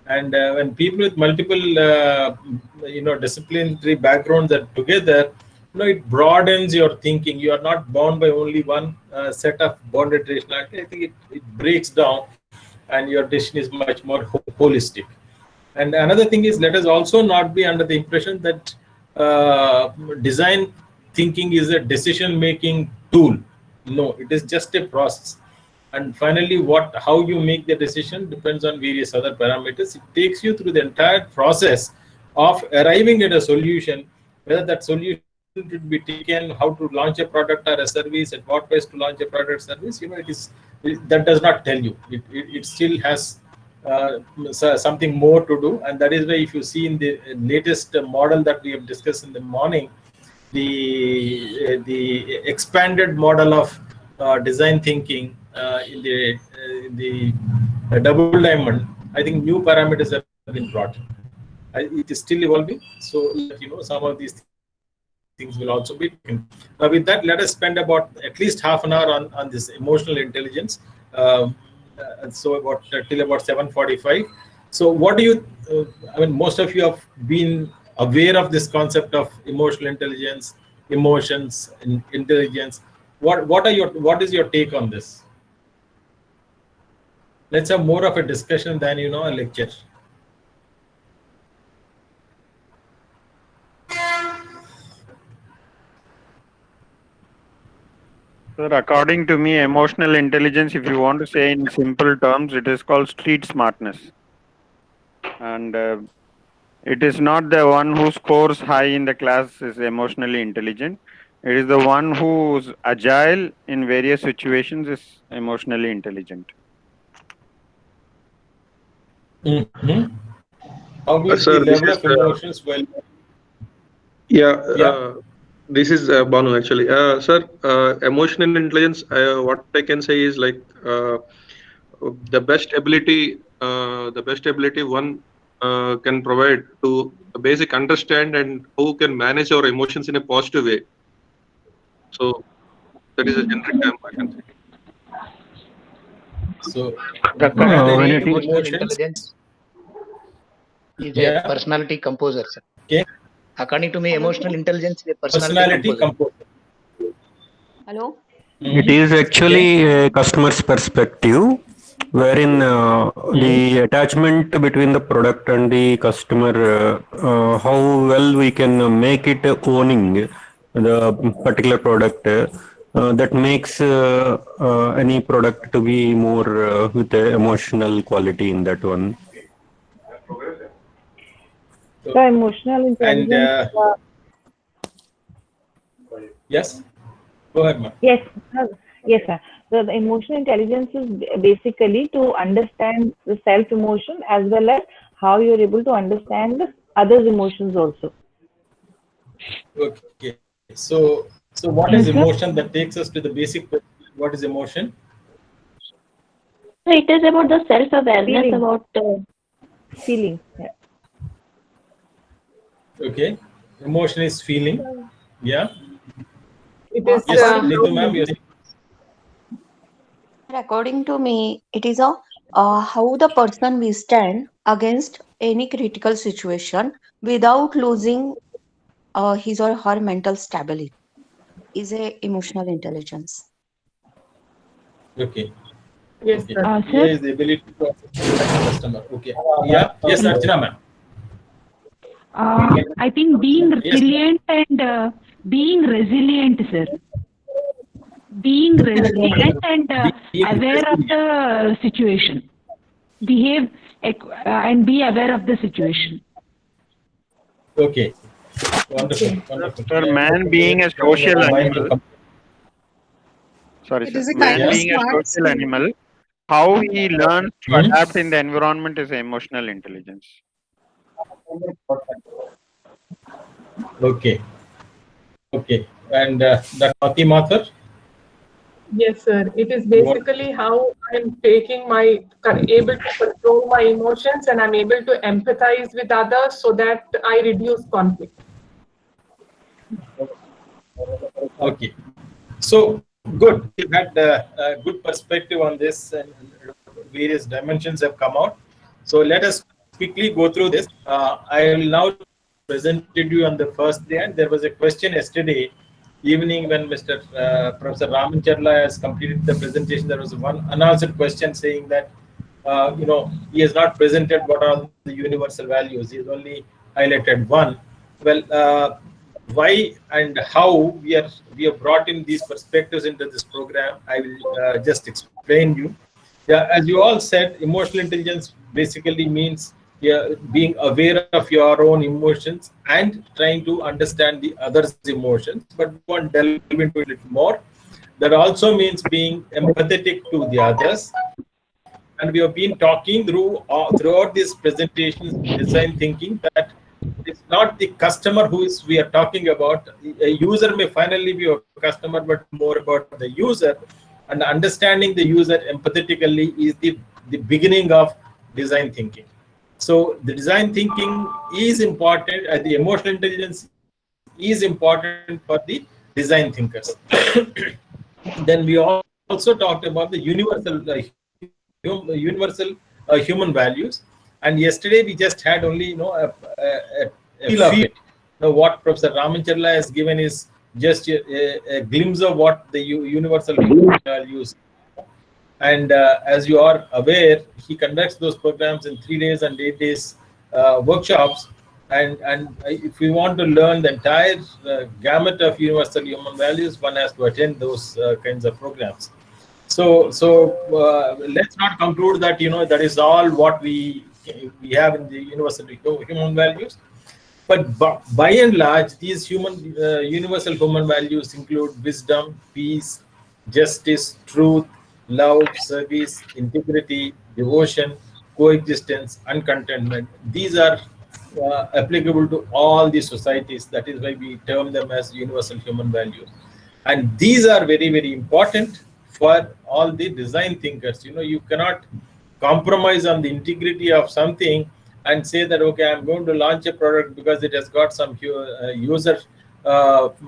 And when people with multiple disciplinary backgrounds are together, it broadens your thinking. You are not bound by only one set of bounded rationality. I think it breaks down and your decision is much more holistic. And another thing is, let us also not be under the impression that design thinking is a decision-making tool. No, it is just a process. And finally, how you make the decision depends on various other parameters. It takes you through the entire process of arriving at a solution, whether that solution should be taken, how to launch a product or a service, at what price to launch a product or service. That does not tell you. It still has something more to do, and that is why if you see in the latest model that we have discussed in the morning, the expanded model of design thinking in the double diamond, I think new parameters have been brought. It is still evolving, so some of these things will also be taken. With that, let us spend about at least half an hour on this emotional intelligence. So about till about 7:45. So what do you? I mean, most of you have been aware of this concept of emotional intelligence, emotions, and intelligence. What is your take on this? Let's have more of a discussion than a lecture. Sir, according to me, emotional intelligence, if you want to say in simple terms, it is called street smartness. And it is not the one who scores high in the class is emotionally intelligent. It is the one who's agile in various situations is emotionally intelligent. Mm-hmm. How is the level of emotions? Well, this is Banu actually. Sir, emotional intelligence, what I can say is like the best ability one can provide to basic understand and how can manage our emotions in a positive way. So that is a generic term I can say. So when it comes to intelligence is a personality composer, sir. Okay. According to me, emotional intelligence is a personality composer. Hello? It is actually a customer's perspective, wherein the attachment between the product and the customer, how well we can make it owning the particular product, that makes any product to be more with the emotional quality in that one. So emotional intelligence. Yes. Go ahead, ma'am. Yes, yes, sir. So the emotional intelligence is basically to understand the self emotion as well as how you're able to understand the others' emotions also. Okay. So what is emotion? That takes us to the basic question. What is emotion? So it is about the self-awareness about feeling. Yeah. Okay. Emotion is feeling. Yeah. It is. Yes, Neetu, ma'am. According to me, it is a how the person we stand against any critical situation without losing his or her mental stability is a emotional intelligence. Okay. Yes, Okay. sir. Here Sir? is the ability to assess the customer. Okay. Yeah. Yes, Hello. Archana ma'am. I think being Yes, ma'am. resilient and being resilient, sir. Being resilient and Being aware of resilient. the situation. Behave and be aware of the situation. Okay. Wonderful. Wonderful. Sir, Yeah, man being a having a social combined animal. income. Sorry, It sir. is a kind Man of being a smart social skill. animal, how he learns to Hmm? adapt in the environment is emotional intelligence. Okay. Okay. And Dr. Mathur, Yes, sir. It is you want? basically how I'm able to control my emotions and I'm able to empathize with others so that I reduce conflict. Okay. So good. We've had a good perspective on this, and various dimensions have come out. So let us quickly go through this. I will now presented you on the first day, and there was a question yesterday evening when Mr. Professor Raman Charla has completed the presentation. There was one unanswered question saying that he has not presented what are the universal values. He has only highlighted one. Well, why and how we have brought in these perspectives into this program, I will just explain you. Yeah, as you all said, emotional intelligence basically means, yeah, being aware of your own emotions and trying to understand the other's emotions. But we want to delve into it a little more. That also means being empathetic to the others. And we have been talking throughout these presentations, design thinking, that it's not the customer we are talking about. A user may finally be a customer, but more about the user, and understanding the user empathetically is the beginning of design thinking. So the design thinking is important, the emotional intelligence is important for the design thinkers. Then we also talked about the universal human values, and yesterday we just had only a feel of it. Now what Professor Raman Charla has given is just a glimpse of what the universal human values. And as you are aware, he conducts those programs in 3 days and 8 days workshops. And if we want to learn the entire gamut of universal human values, one has to attend those kinds of programs. So let's not conclude that that is all what we have in the universal human values. But by and large, these universal human values include wisdom, peace, justice, truth, love, service, integrity, devotion, coexistence, and contentment. These are applicable to all the societies. That is why we term them as universal human values. And these are very, very important for all the design thinkers. You cannot compromise on the integrity of something and say that, okay, I'm going to launch a product because it has got some user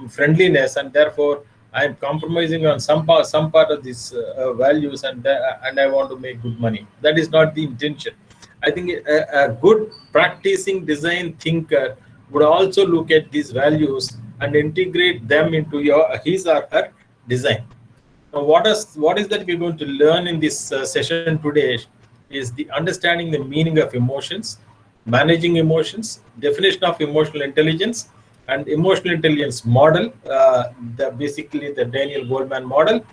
friendliness, and therefore I'm compromising on some part of these values, and I want to make good money. That is not the intention. I think a good practicing design thinker would also look at these values and integrate them into his or her design. Now, what is that we're going to learn in this session today is the understanding the meaning of emotions, managing emotions, definition of emotional intelligence, and emotional intelligence model, basically the Daniel Goleman model,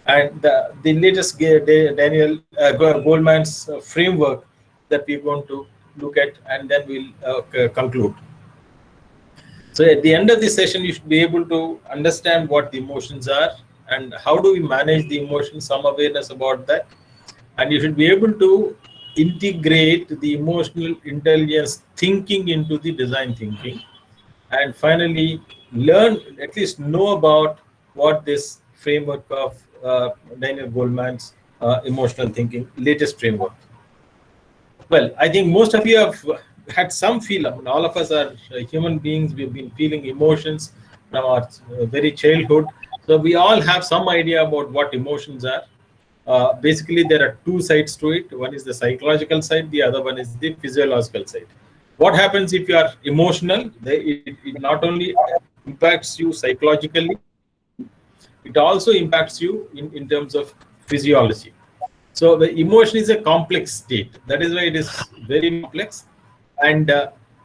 and the latest Daniel Goleman's framework that we're going to look at, and then we'll conclude. So at the end of the session, you should be able to understand what the emotions are and how do we manage the emotions, some awareness about that. And you should be able to integrate the emotional intelligence thinking into the design thinking. And finally, learn, at least know about what this framework of Daniel Goleman's emotional thinking, latest framework. Well, I think most of you have had some feel. I mean, all of us are human beings. We've been feeling emotions from our very childhood. So we all have some idea about what emotions are. basically there are two sides to it. One is the psychological side, the other one is the physiological side. What happens if you are emotional? It not only impacts you psychologically, it also impacts you in terms of physiology. So the emotion is a complex state. That is why it is very complex, and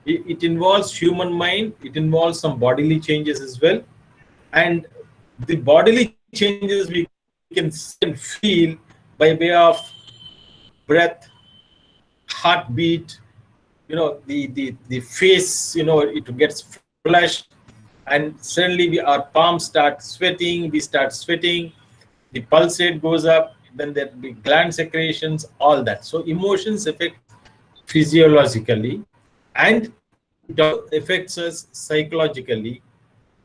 it involves human mind. It involves some bodily changes as well, and the bodily changes we can see and feel by way of breath, heartbeat. The face. It gets flushed, and suddenly our palms start sweating. We start sweating. The pulse rate goes up. Then there will be gland secretions, all that. So emotions affect physiologically, and it also affects us psychologically.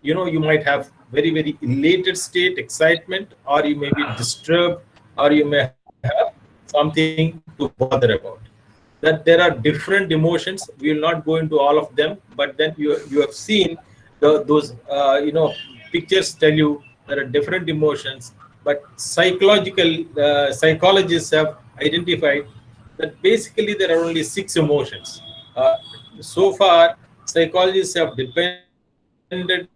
You might have very, very elated state, excitement, or you may be disturbed, or you may have something to bother about. That there are different emotions. We will not go into all of them, but then you have seen those pictures tell you there are different emotions. But psychologists have identified that basically there are only 6 emotions. So far, psychologists have depended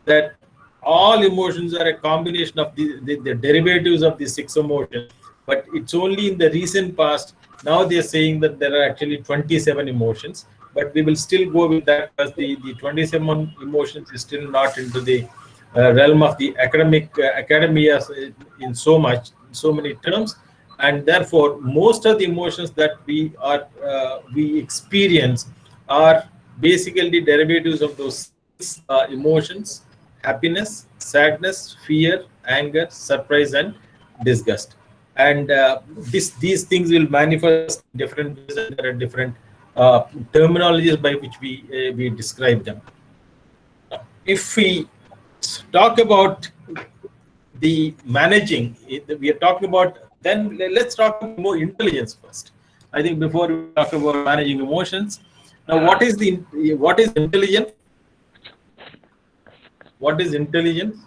that all emotions are a combination of the derivatives of the 6 emotions. But it's only in the recent past, now they're saying that there are actually 27 emotions. But we will still go with that, because the 27 emotions is still not into the realm of the academia in so many terms. And therefore, most of the emotions that we experience are basically derivatives of those 6 emotions: happiness, sadness, fear, anger, surprise, and disgust. And these things will manifest in different ways, and there are different terminologies by which we describe them. If we talk about the managing, we are talking about, then let's talk about more intelligence first. I think before we talk about managing emotions. Now, what is intelligence? What is intelligence?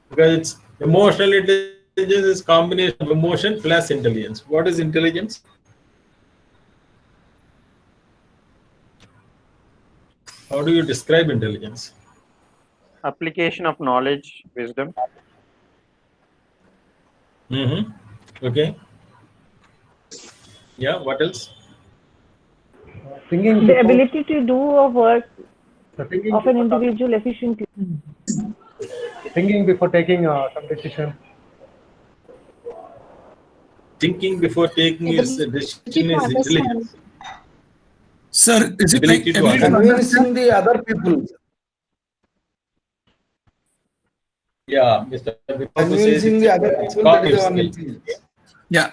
Because it's emotional intelligence is combination of emotion plus intelligence. What is intelligence? How do you describe intelligence? Application of knowledge, wisdom. Okay. Yeah, what else? The ability to do a work of an individual efficiently. Thinking before taking some decision. Thinking before taking a decision is intelligence. Sir, is it Ability like to Convincing the other people. Yeah, Mr. Convincing the other people, that is one skills. Yeah,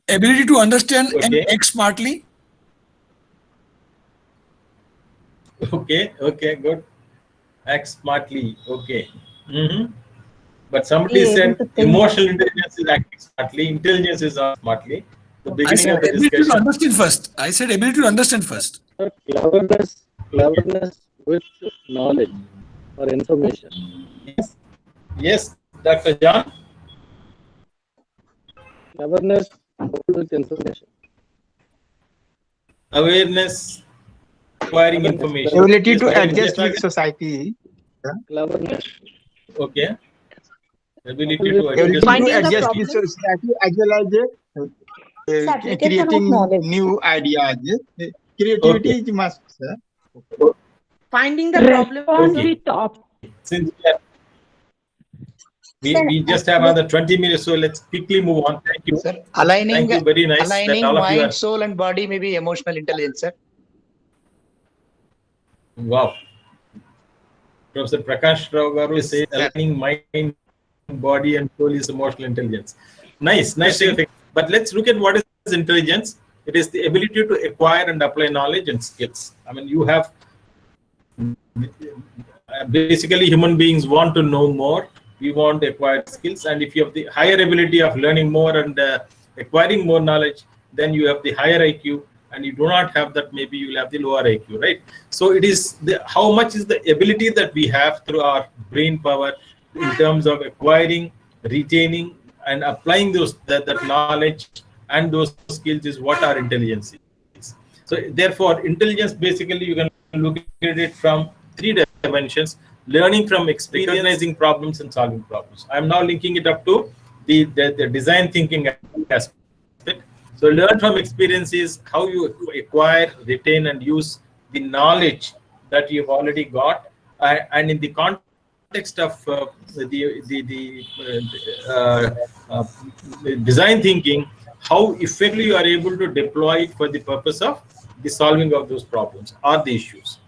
ability to understand and Okay. act smartly. Okay, good. Act smartly. Okay. But somebody said emotional intelligence is acting smartly, intelligence is not smartly. The I beginning said of the ability to discussion. understand first. I said ability to understand first. Cleverness with knowledge or information. Yes, Dr. John. Cleverness with information. Awareness, acquiring information. Ability Yes, to Mr. adjust Vidyasagar. with society. Cleverness. Okay. Ability to Ability adjust. to adjust with society as well as creating new ideas. Creativity is must, sir. Finding the problem. Since we just have another 20 minutes, so let's quickly move on. Thank you. Sir, aligning, Thank you. Very nice that aligning all of you mind, are. soul, and body may be emotional intelligence, sir. Wow. Professor Prakash Rao Garu is saying aligning mind, body, and soul is emotional intelligence. Nice thing. But let's look at what is intelligence. It is the ability to acquire and apply knowledge and skills. I mean, you have basically human beings want to know more. We want to acquire skills, and if you have the higher ability of learning more and acquiring more knowledge, then you have the higher IQ. And you do not have that, maybe you will have the lower IQ, right? So it is how much is the ability that we have through our brain power in terms of acquiring, retaining, and applying that knowledge and those skills is what our intelligence is. So therefore, intelligence basically you can look at it from 3 dimensions: learning from experience, recognizing problems, and solving problems. I'm now linking it up to the design thinking aspect. So learn from experience is how you acquire, retain, and use the knowledge that you've already got, and in the context of design thinking, how effectively you are able to deploy it for the purpose of the solving of those problems or the issues.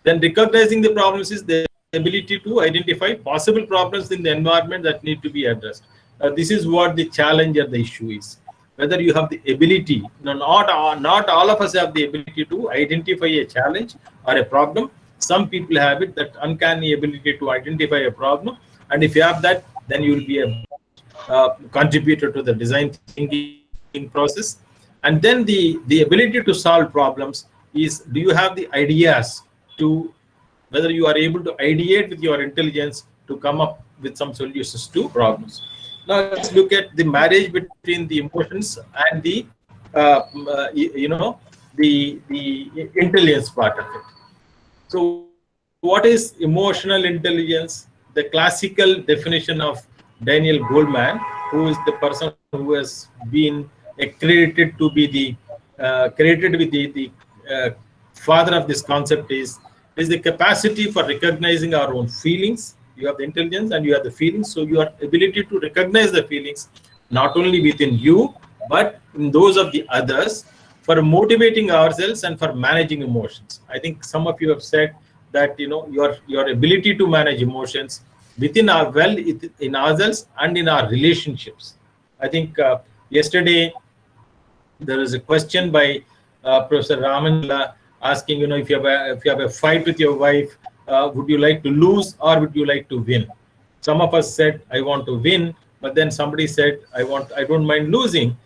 Then recognizing the problems is the ability to identify possible problems in the environment that need to be addressed. This is what the challenge or the issue is. Whether you have the ability, not all of us have the ability to identify a challenge or a problem. Some people have it, that uncanny ability to identify a problem, and if you have that, then you will be a contributor to the design thinking process. And then the ability to solve problems is, do you have the ideas to, whether you are able to ideate with your intelligence to come up with some solutions to problems. Now let's look at the marriage between the emotions and the the intelligence part of it. So what is emotional intelligence? The classical definition of Daniel Goleman, who is the person who has been accredited to be the credited with the father of this concept, is the capacity for recognizing our own feelings. You have the intelligence and you have the feelings, so your ability to recognize the feelings not only within you but in those of the others, for motivating ourselves and for managing emotions. I think some of you have said that your ability to manage emotions within in ourselves and in our relationships. I think yesterday there was a question by Professor Raman asking, if you have a fight with your wife, would you like to lose or would you like to win? Some of us said, I want to win, but then somebody said, I don't mind losing.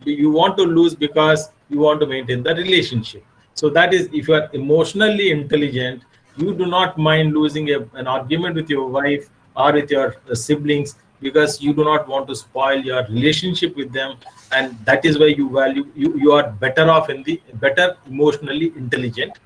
You want to lose because you want to maintain the relationship. So that is, if you are emotionally intelligent, you do not mind losing an argument with your wife or with your siblings, because you do not want to spoil your relationship with them, and that is why you are better off in the better emotionally intelligent.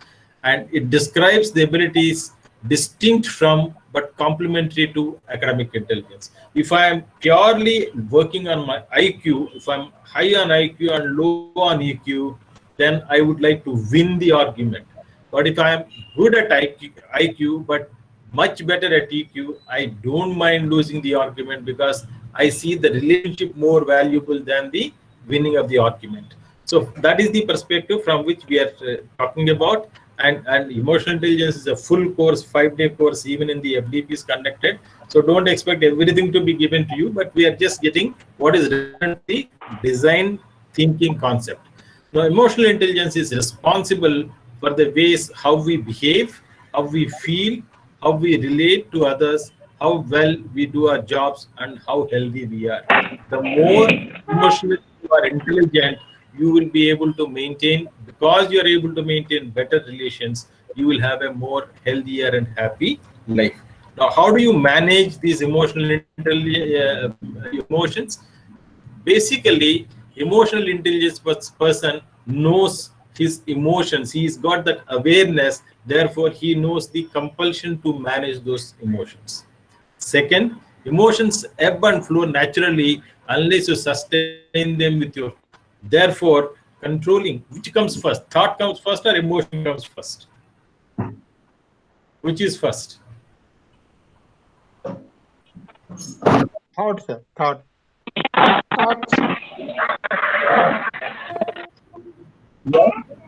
And it describes the abilities distinct from but complementary to academic intelligence. If I am purely working on my IQ, if I'm high on IQ and low on EQ, then I would like to win the argument. But if I am good at IQ but much better at EQ, I don't mind losing the argument, because I see the relationship more valuable than the winning of the argument. So that is the perspective from which we are talking about. And emotional intelligence is a full course, 5-day course, even in the FDP is conducted. So don't expect everything to be given to you, but we are just getting what is relevant to the design thinking concept. Now, emotional intelligence is responsible for the ways how we behave, how we feel, how we relate to others, how well we do our jobs, and how healthy we are. The more emotionally you are intelligent, you will be able to maintain, because you are able to maintain better relations, you will have a more healthier and happy life. Now, how do you manage these emotional emotions? Basically, emotional intelligence person knows his emotions. He's got that awareness, therefore he knows the compulsion to manage those emotions. Second, emotions ebb and flow naturally unless you sustain them with your. Therefore, controlling, which comes first? Thought comes first or emotion comes first? Which is first? Thought, sir. Thought.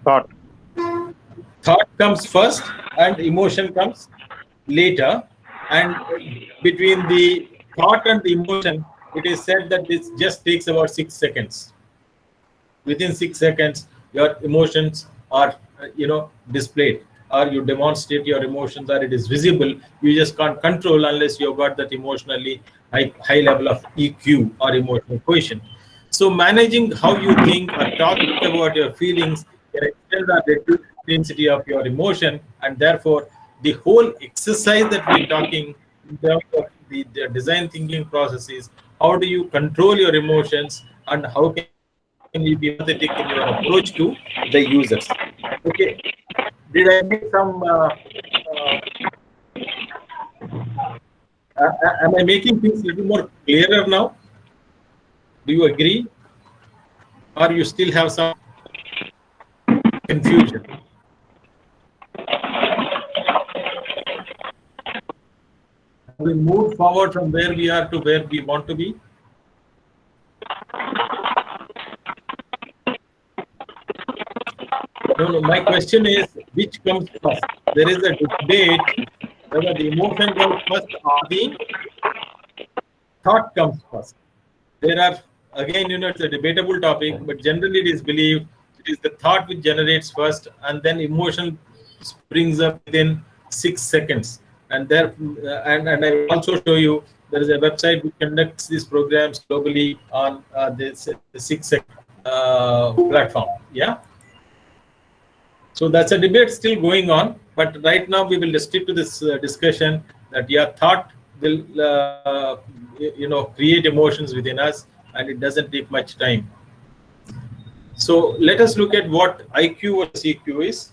Thought. Thought comes first and emotion comes later. And between the thought and the emotion, it is said that this just takes about 6 seconds. Within 6 seconds, your emotions are displayed, or you demonstrate your emotions, or it is visible. You just can't control unless you've got that emotionally high level of EQ or emotional quotient. So managing how you think or talk about your feelings can extend the intensity of your emotion, and therefore the whole exercise that we're talking in terms of the design thinking process is how do you control your emotions, and how can you be empathetic in your approach to the users. Okay, did I make some am I making things a little more clearer now? Do you agree, or you still have some confusion? We move forward from where we are to where we want to be. No, my question is, which comes first? There is a debate whether the emotion comes first or the thought comes first. There are, again, it's a debatable topic, but generally it is believed it is the thought which generates first, and then emotion springs up within 6 seconds. And there, and I will also show you there is a website which conducts these programs globally on the 6 second platform. Yeah. So that's a debate still going on, but right now we will stick to this discussion that thought will create emotions within us, and it doesn't take much time. So let us look at what IQ versus EQ is.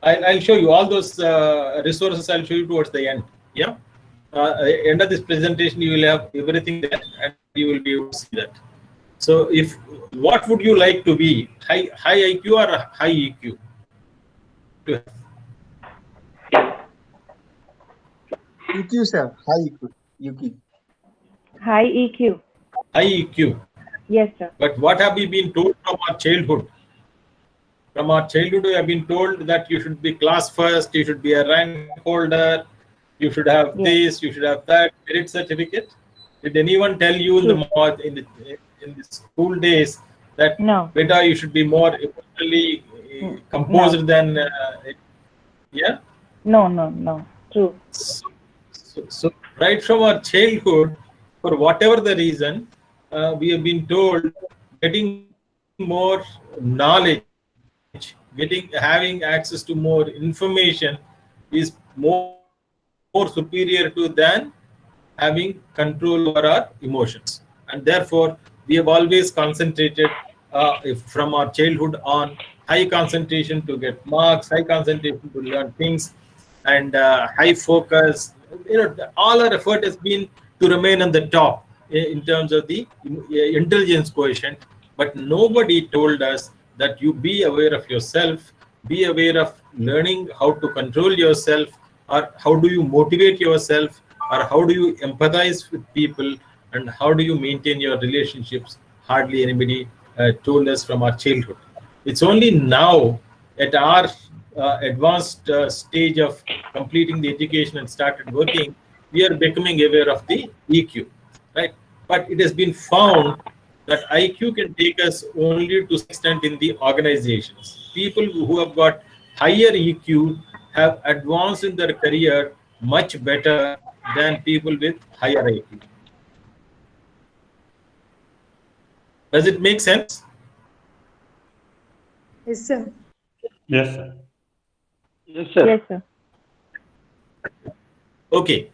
I'll show you all those resources. I'll show you towards the end. Yeah. End of this presentation, you will have everything there, and you will be able to see that. So, what would you like to be? High IQ or high EQ? EQ, sir. High EQ. High EQ. High EQ. Yes, sir. But what have we been told from our childhood? From our childhood, we have been told that you should be class first, you should be a rank holder, you should have this, you should have that merit certificate. Did anyone tell you in the school days that beta, you should be more emotionally composed than yeah? No. True. So right from our childhood, for whatever the reason, we have been told getting more knowledge, having access to more information is more superior to than having control over our emotions. And therefore, we have always concentrated from our childhood on high concentration to get marks, high concentration to learn things, and high focus. All our effort has been to remain on the top in terms of the intelligence quotient. But nobody told us that you be aware of yourself, be aware of learning how to control yourself, or how do you motivate yourself, or how do you empathize with people, and how do you maintain your relationships. Hardly anybody told us from our childhood. It's only now at our advanced stage of completing the education and started working, we are becoming aware of the EQ, right? But it has been found that IQ can take us only to some extent in the organizations. People who have got higher EQ have advanced in their career much better than people with higher IQ. Does it make sense? Yes, sir. Yes, sir. Yes, sir. Yes, sir. Okay.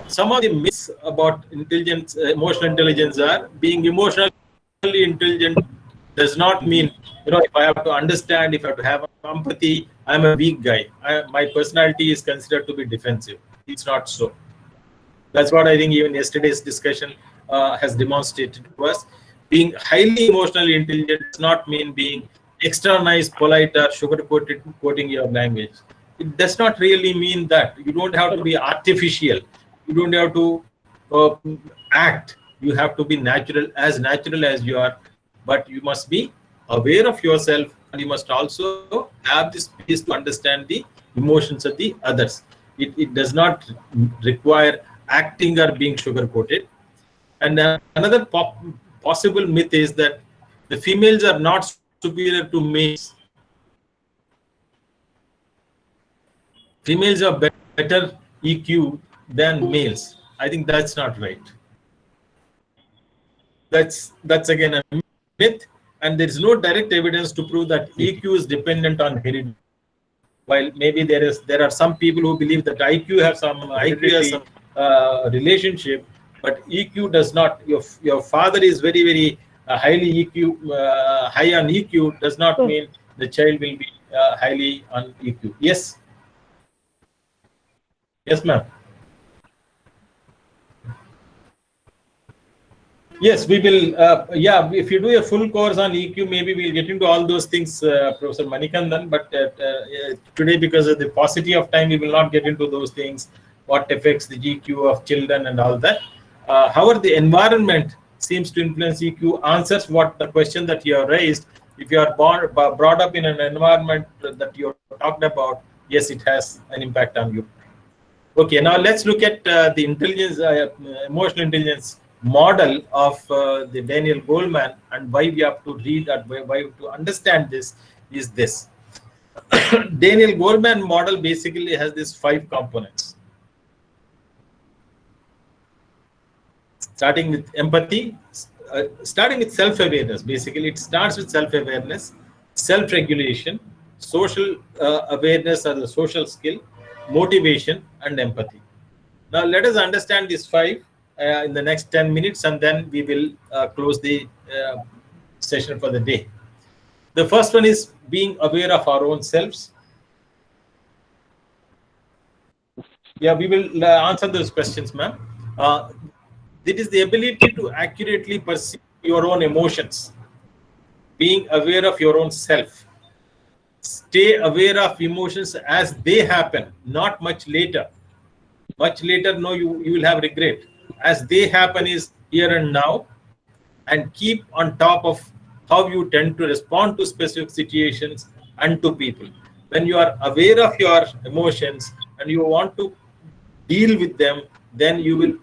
Some of the myths about intelligence, emotional intelligence are being emotionally intelligent does not mean, if I have to understand, if I have to have empathy, I'm a weak guy. My personality is considered to be defensive. It's not so. That's what I think even yesterday's discussion has demonstrated to us. Being highly emotionally intelligent does not mean being extra nice, polite, or sugar-coating your language. It does not really mean that. You don't have to be artificial. You don't have to act. You have to be natural as you are. But you must be aware of yourself, and you must also have the space to understand the emotions of the others. It does not require acting or being sugar-coated. And another possible myth is that the females are not superior to males. Females are better EQ than males. I think that's not right. That's again a myth, and there is no direct evidence to prove that EQ is dependent on heredity. While maybe there are some people who believe that IQ has some relationship, but EQ does not. Your father is very highly high on EQ does not mean the child will be highly on EQ. Yes. Yes, ma'am. Yes, we will. Yeah, if you do a full course on EQ, maybe we'll get into all those things, Professor Manikandan. But today, because of the paucity of time, we will not get into those things. What affects the EQ of children and all that. However, the environment seems to influence EQ. Answers what the question that you have raised. If you are brought up in an environment that you talked about, yes, it has an impact on you. Okay, now let's look at the intelligence, emotional intelligence model of the Daniel Goleman, and why we have to read that, why to understand this is this. Daniel Goleman model basically has these 5 components. Starting with empathy, starting with self-awareness. Basically, it starts with self-awareness, self-regulation, social awareness or the social skill, motivation, and empathy. Now, let us understand these 5 in the next 10 minutes, and then we will close the session for the day. The first one is being aware of our own selves. Yeah, we will answer those questions, ma'am. It is the ability to accurately perceive your own emotions, being aware of your own self. Stay aware of emotions as they happen, not much later. Much later, no, you will have regret. As they happen is here and now, and keep on top of how you tend to respond to specific situations and to people. When you are aware of your emotions and you want to deal with them, then you will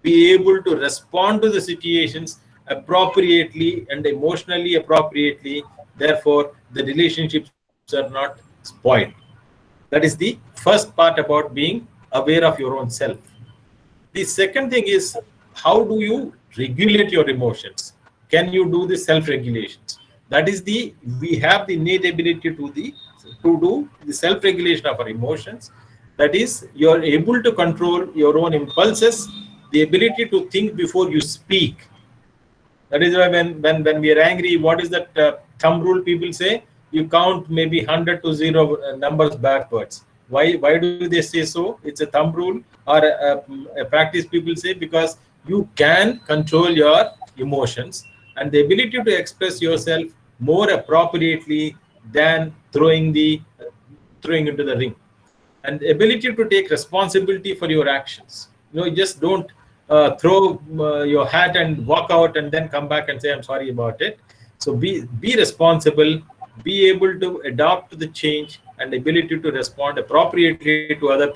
be able to respond to the situations appropriately and emotionally appropriately. Therefore, the relationships are not spoiled. That is the first part about being aware of your own self. The second thing is, how do you regulate your emotions? Can you do the self-regulations? That is we have the innate ability to do the self-regulation of our emotions. That is, you are able to control your own impulses, the ability to think before you speak. That is why when we are angry, what is that thumb rule people say? You count maybe 100 to 0 numbers backwards. Why do they say so? It's a thumb rule, or a practice people say, because you can control your emotions and the ability to express yourself more appropriately than throwing into the ring, and the ability to take responsibility for your actions. You just don't throw your hat and walk out and then come back and say, I'm sorry about it. So be responsible, be able to adapt to the change, and ability to respond appropriately to other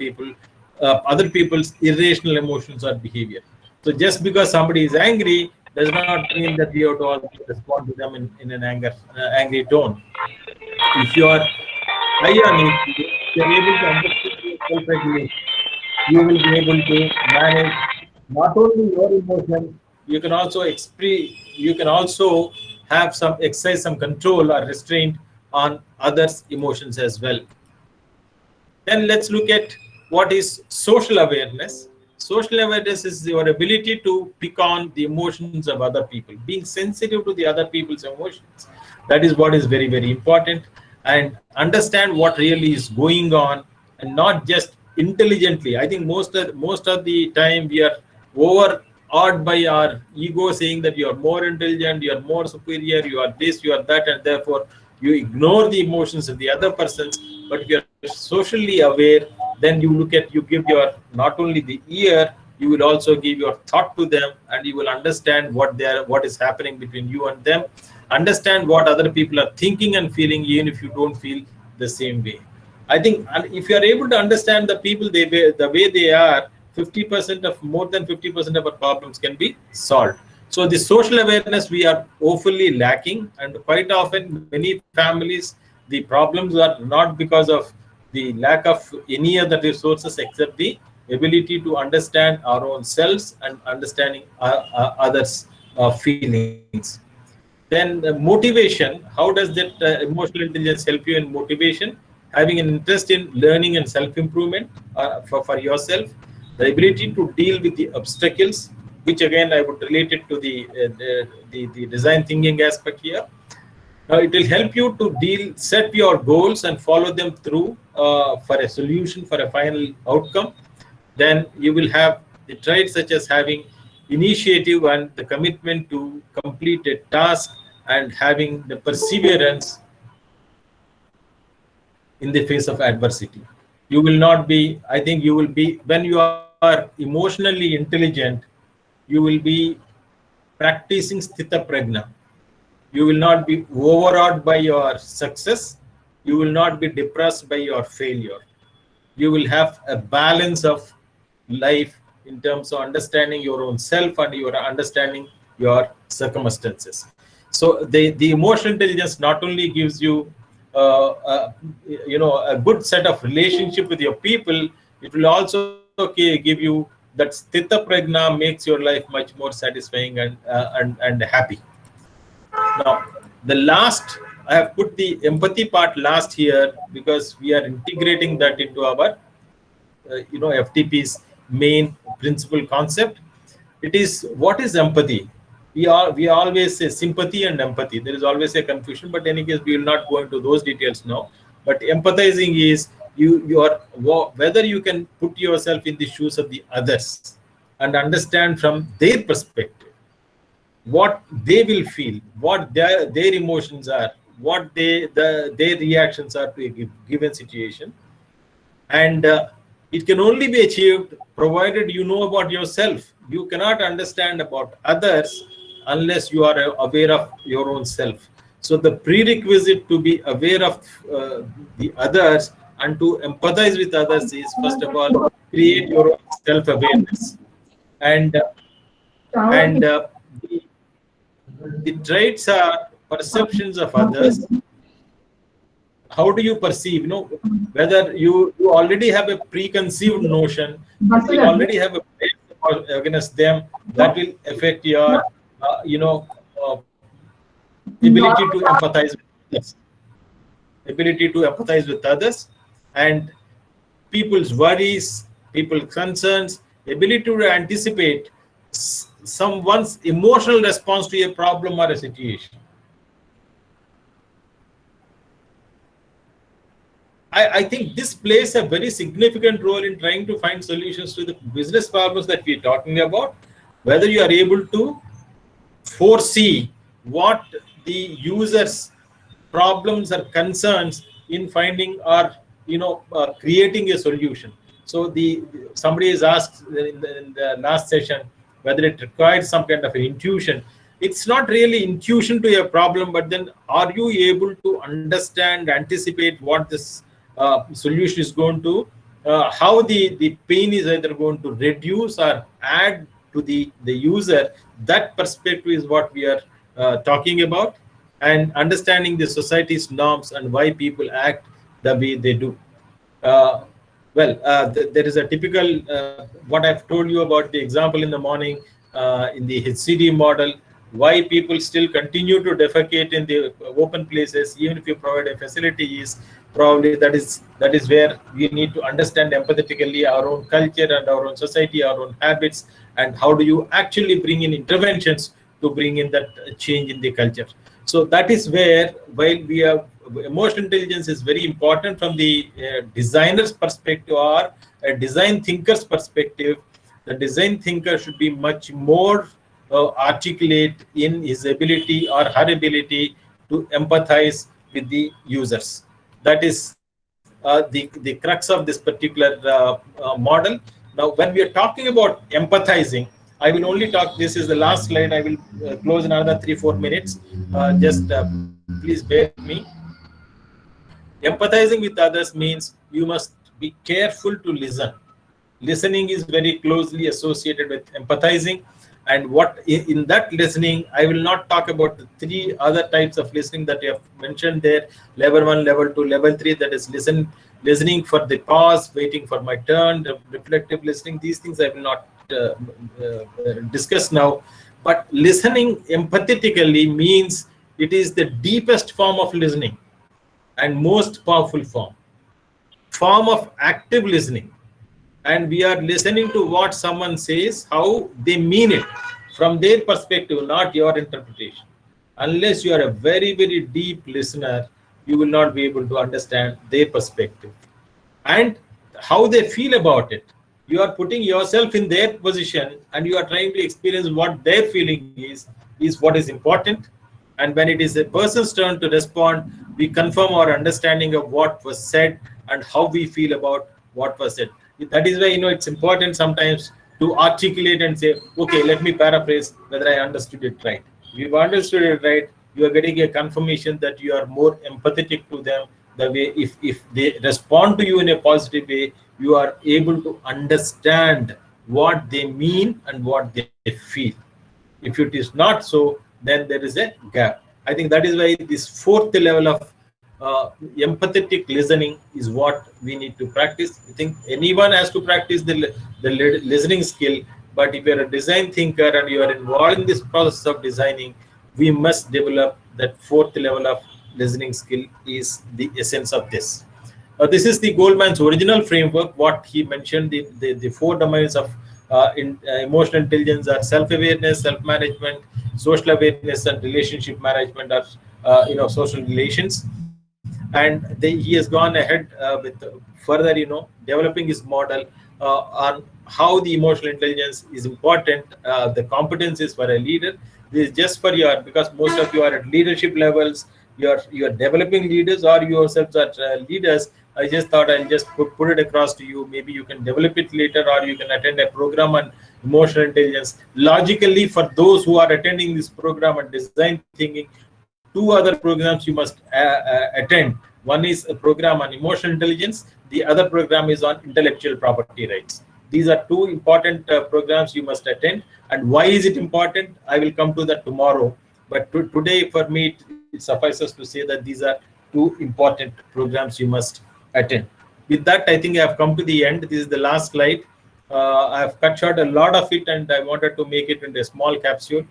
people's irrational emotions or behavior. So just because somebody is angry does not mean that we have to also respond to them in an angry tone. If you are high on it, you are able to understand self-regulation. You will be able to manage not only your emotions, you can also have exercise some control or restraint on others' emotions as well. Then let's look at what is social awareness. Social awareness is your ability to pick on the emotions of other people, being sensitive to the other people's emotions. That is what is very important, and understand what really is going on, and not just intelligently. I think most of the time we are overawed by our ego, saying that you are more intelligent, you are more superior, you are this, you are that, and therefore you ignore the emotions of the other persons. But if you are socially aware, then you give your not only the ear, you will also give your thought to them, and you will understand what is happening between you and them. Understand what other people are thinking and feeling, even if you don't feel the same way. I think if you are able to understand the people the way they are, more than 50% of our problems can be solved. So the social awareness we are woefully lacking, and quite often many families, the problems are not because of the lack of any other resources except the ability to understand our own selves and understanding others' feelings. Then motivation, how does that emotional intelligence help you in motivation? Having an interest in learning and self-improvement for yourself, the ability to deal with the obstacles, which again I would relate it to the design thinking aspect here. It will help you to set your goals and follow them through for a solution, for a final outcome. Then you will have the traits such as having initiative and the commitment to complete a task and having the perseverance in the face of adversity. You will not be, I think you will be, when you are emotionally intelligent, you will be practicing sthita prajna. You will not be overawed by your success. You will not be depressed by your failure. You will have a balance of life in terms of understanding your own self and your understanding your circumstances. So the emotional intelligence not only gives you a good set of relationship with your people, it will also give you that sthita prajna makes your life much more satisfying and happy. Now, the last, I have put the empathy part last here because we are integrating that into our, FDP's main principal concept. It is, what is empathy? We always say sympathy and empathy. There is always a confusion, but in any case, we will not go into those details now. But empathizing is whether you can put yourself in the shoes of the others and understand from their perspective what they will feel, what their emotions are, what their reactions are to a given situation. And it can only be achieved provided you know about yourself. You cannot understand about others unless you are aware of your own self. So the prerequisite to be aware of the others and to empathize with others is, first of all, create your own self-awareness. And the traits are perceptions of others. How do you perceive? Whether you already have a preconceived notion, you already have a bias against them, that will affect your, ability to empathize with others, and people's worries, people's concerns, ability to anticipate someone's emotional response to a problem or a situation. I think this plays a very significant role in trying to find solutions to the business problems that we're talking about. Whether you are able to foresee what the user's problems or concerns in finding or creating a solution. So somebody has asked in the last session whether it requires some kind of an intuition. It's not really intuition to a problem, but then are you able to understand, anticipate what this solution is going to, how the pain is either going to reduce or add to the user. That perspective is what we are talking about, and understanding the society's norms and why people act the way they do. There is a typical, what I've told you about the example in the morning in the HCD model, why people still continue to defecate in the open places, even if you provide a facility, is probably that is where we need to understand empathetically our own culture and our own society, our own habits, and how do you actually bring in interventions to bring in that change in the culture. So that is where, while we have emotional intelligence is very important from the designer's perspective or a design thinker's perspective, the design thinker should be much more articulate in his ability or her ability to empathize with the users. That is the crux of this particular model. Now, when we are talking about empathizing, I will only talk, this is the last slide, I will close in another 3-4 minutes. Please bear with me. Empathizing with others means you must be careful to listen. Listening is very closely associated with empathizing. And what in that listening, I will not talk about the 3 other types of listening that you have mentioned there, level 1, level 2, level 3, that is listening for the pause, waiting for my turn, reflective listening. These things I will not discuss now. But listening empathetically means it is the deepest form of listening and most powerful form of active listening. and we are listening to what someone says, how they mean it from their perspective, not your interpretation. Unless you are a very, very deep listener, you will not be able to understand their perspective and how they feel about it. You are putting yourself in their position and you are trying to experience what their feeling is what is important. And when it is a person's turn to respond, we confirm our understanding of what was said and how we feel about what was said. That is why, it's important sometimes to articulate and say, okay, let me paraphrase whether I understood it right. If you've understood it right, you are getting a confirmation that you are more empathetic to them. The way, if they respond to you in a positive way, you are able to understand what they mean and what they feel. If it is not so, then there is a gap. I think that is why this fourth level of empathetic listening is what we need to practice. I think anyone has to practice the listening skill, but if you're a design thinker and you are involved in this process of designing, we must develop that fourth level of listening skill is the essence of this. This is the Goldman's original framework. What he mentioned, the four domains of emotional intelligence are self-awareness, self-management, social awareness, and relationship management of social relations. And he has gone ahead with further developing his model on how the emotional intelligence is important. The competencies for a leader. This is just for your, because most of you are at leadership levels, you are developing leaders or yourselves are leaders. I just thought I'll just put it across to you. Maybe you can develop it later, or you can attend a program on emotional intelligence. Logically, for those who are attending this program on design thinking, two other programs you must attend. One is a program on emotional intelligence. The other program is on intellectual property rights. These are two important programs you must attend. And why is it important? I will come to that tomorrow. But today, for me, it suffices to say that these are two important programs you must attend. With that, I think I have come to the end. This is the last slide. I have cut short a lot of it, and I wanted to make it into a small capsule.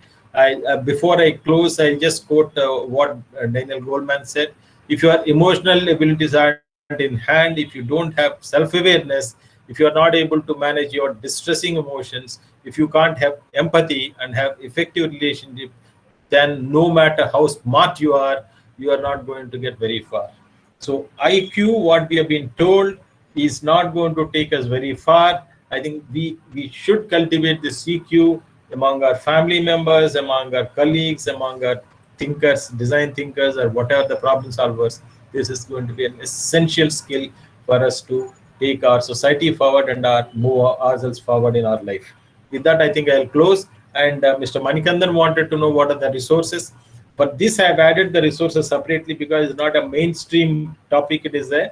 Before I close, I'll just quote what Daniel Goleman said. If your emotional abilities aren't in hand, if you don't have self-awareness, if you are not able to manage your distressing emotions, if you can't have empathy and have effective relationship, then no matter how smart you are not going to get very far. So IQ, what we have been told, is not going to take us very far. I think we should cultivate the CQ among our family members, among our colleagues, among our thinkers, design thinkers, or whatever the problem solvers. This is going to be an essential skill for us to take our society forward and move ourselves forward in our life. With that, I think I'll close. And Mr. Manikandan wanted to know what are the resources. For this, I have added the resources separately because it's not a mainstream topic. It is a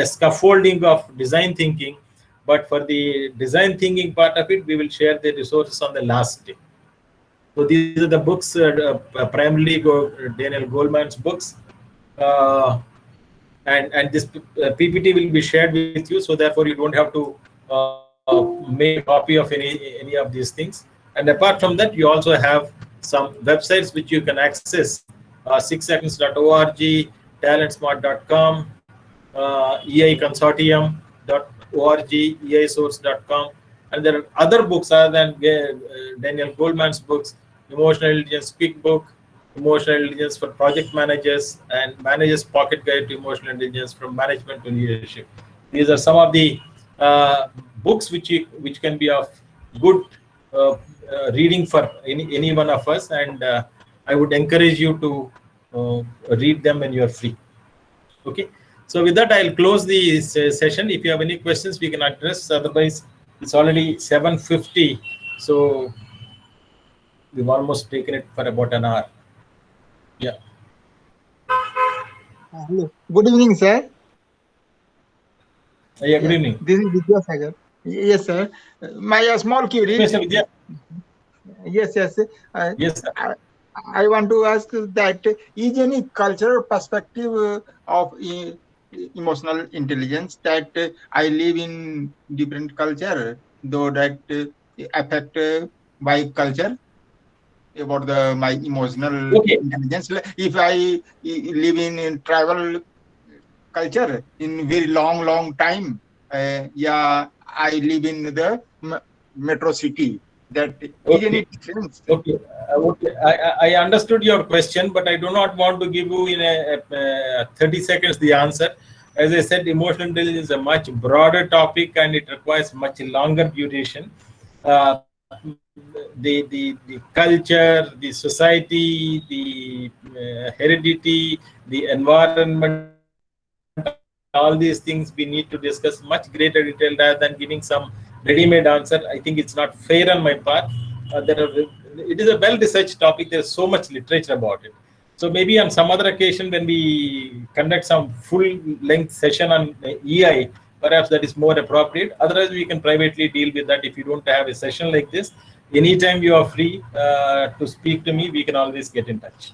scaffolding of design thinking. But for the design thinking part of it, we will share the resources on the last day. So these are the books, primarily Daniel Goleman's books. And this PPT will be shared with you. So therefore, you don't have to make a copy of any of these things. And apart from that, you also have some websites which you can access: 6seconds.org, talentsmart.com, eiconsortium.org, eisource.com. And there are other books other than Daniel Goleman's books: Emotional Intelligence Quick Book, Emotional Intelligence for Project Managers, and Managers Pocket Guide to Emotional Intelligence from Management to Leadership. These are some of the books which can be of good reading for any one of us, and I would encourage you to read them when you are free. Okay, so with that, I'll close the session. If you have any questions, we can address. Otherwise, it's already 7:50, so we've almost taken it for about an hour. Yeah. Hello. Good evening, sir. Yeah, good evening. This is Vidya Sagar. Yes, sir. My small query. Yes, Vidya. Yes. Yes, sir. I want to ask that is any cultural perspective of emotional intelligence that I live in different culture, though that affect by culture about my emotional intelligence. If I live in travel culture in very long time, yeah, I live in the metro city. That is any difference? Okay. Okay. I understood your question, but I do not want to give you in a 30 seconds the answer. As I said, emotional intelligence is a much broader topic and it requires much longer duration. Uh, the culture, the society, the heredity, the environment, all these things we need to discuss much greater detail rather than giving some ready-made answer. I think it's not fair on my part. It is a well-researched topic. There's so much literature about it. So maybe on some other occasion when we conduct some full-length session on EI, perhaps that is more appropriate. Otherwise, we can privately deal with that. If you don't have a session like this, anytime you are free to speak to me, we can always get in touch.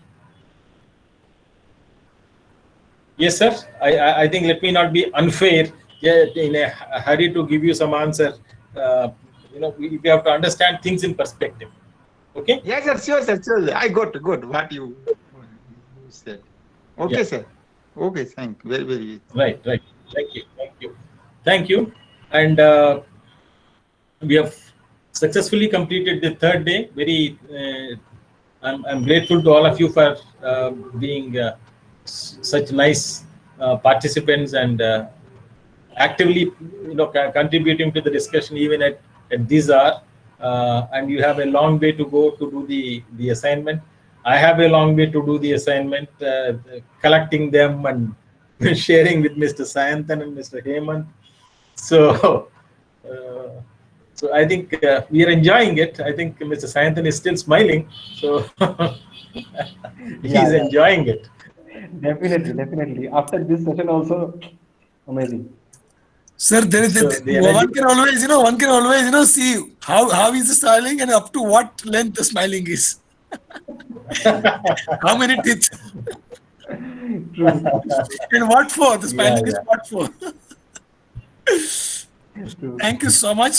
Yes, sir. I think let me not be unfair. Yeah, in a hurry to give you some answer. We have to understand things in perspective. Okay. Yes, sir. Sure, sir. Sure. I got what you said. Okay, Yeah. sir. Okay, thank you. Very. Right. Thank you. And we have successfully completed the third day. I'm grateful to all of you for being such nice participants and actively contributing to the discussion even at this hour. And you have a long way to go to do the assignment. I have a long way to do the assignment, collecting them and sharing with Mr. Sayanthan and Mr. Hemant. So I think we are enjoying it. I think Mr. Sayanthan is still smiling. So he's enjoying it. Definitely. After this session also, amazing. Sir, one can always, see how is the smiling and up to what length the smiling is. How many teeth? True. And what for? The smiling is what for? True. Thank you so much.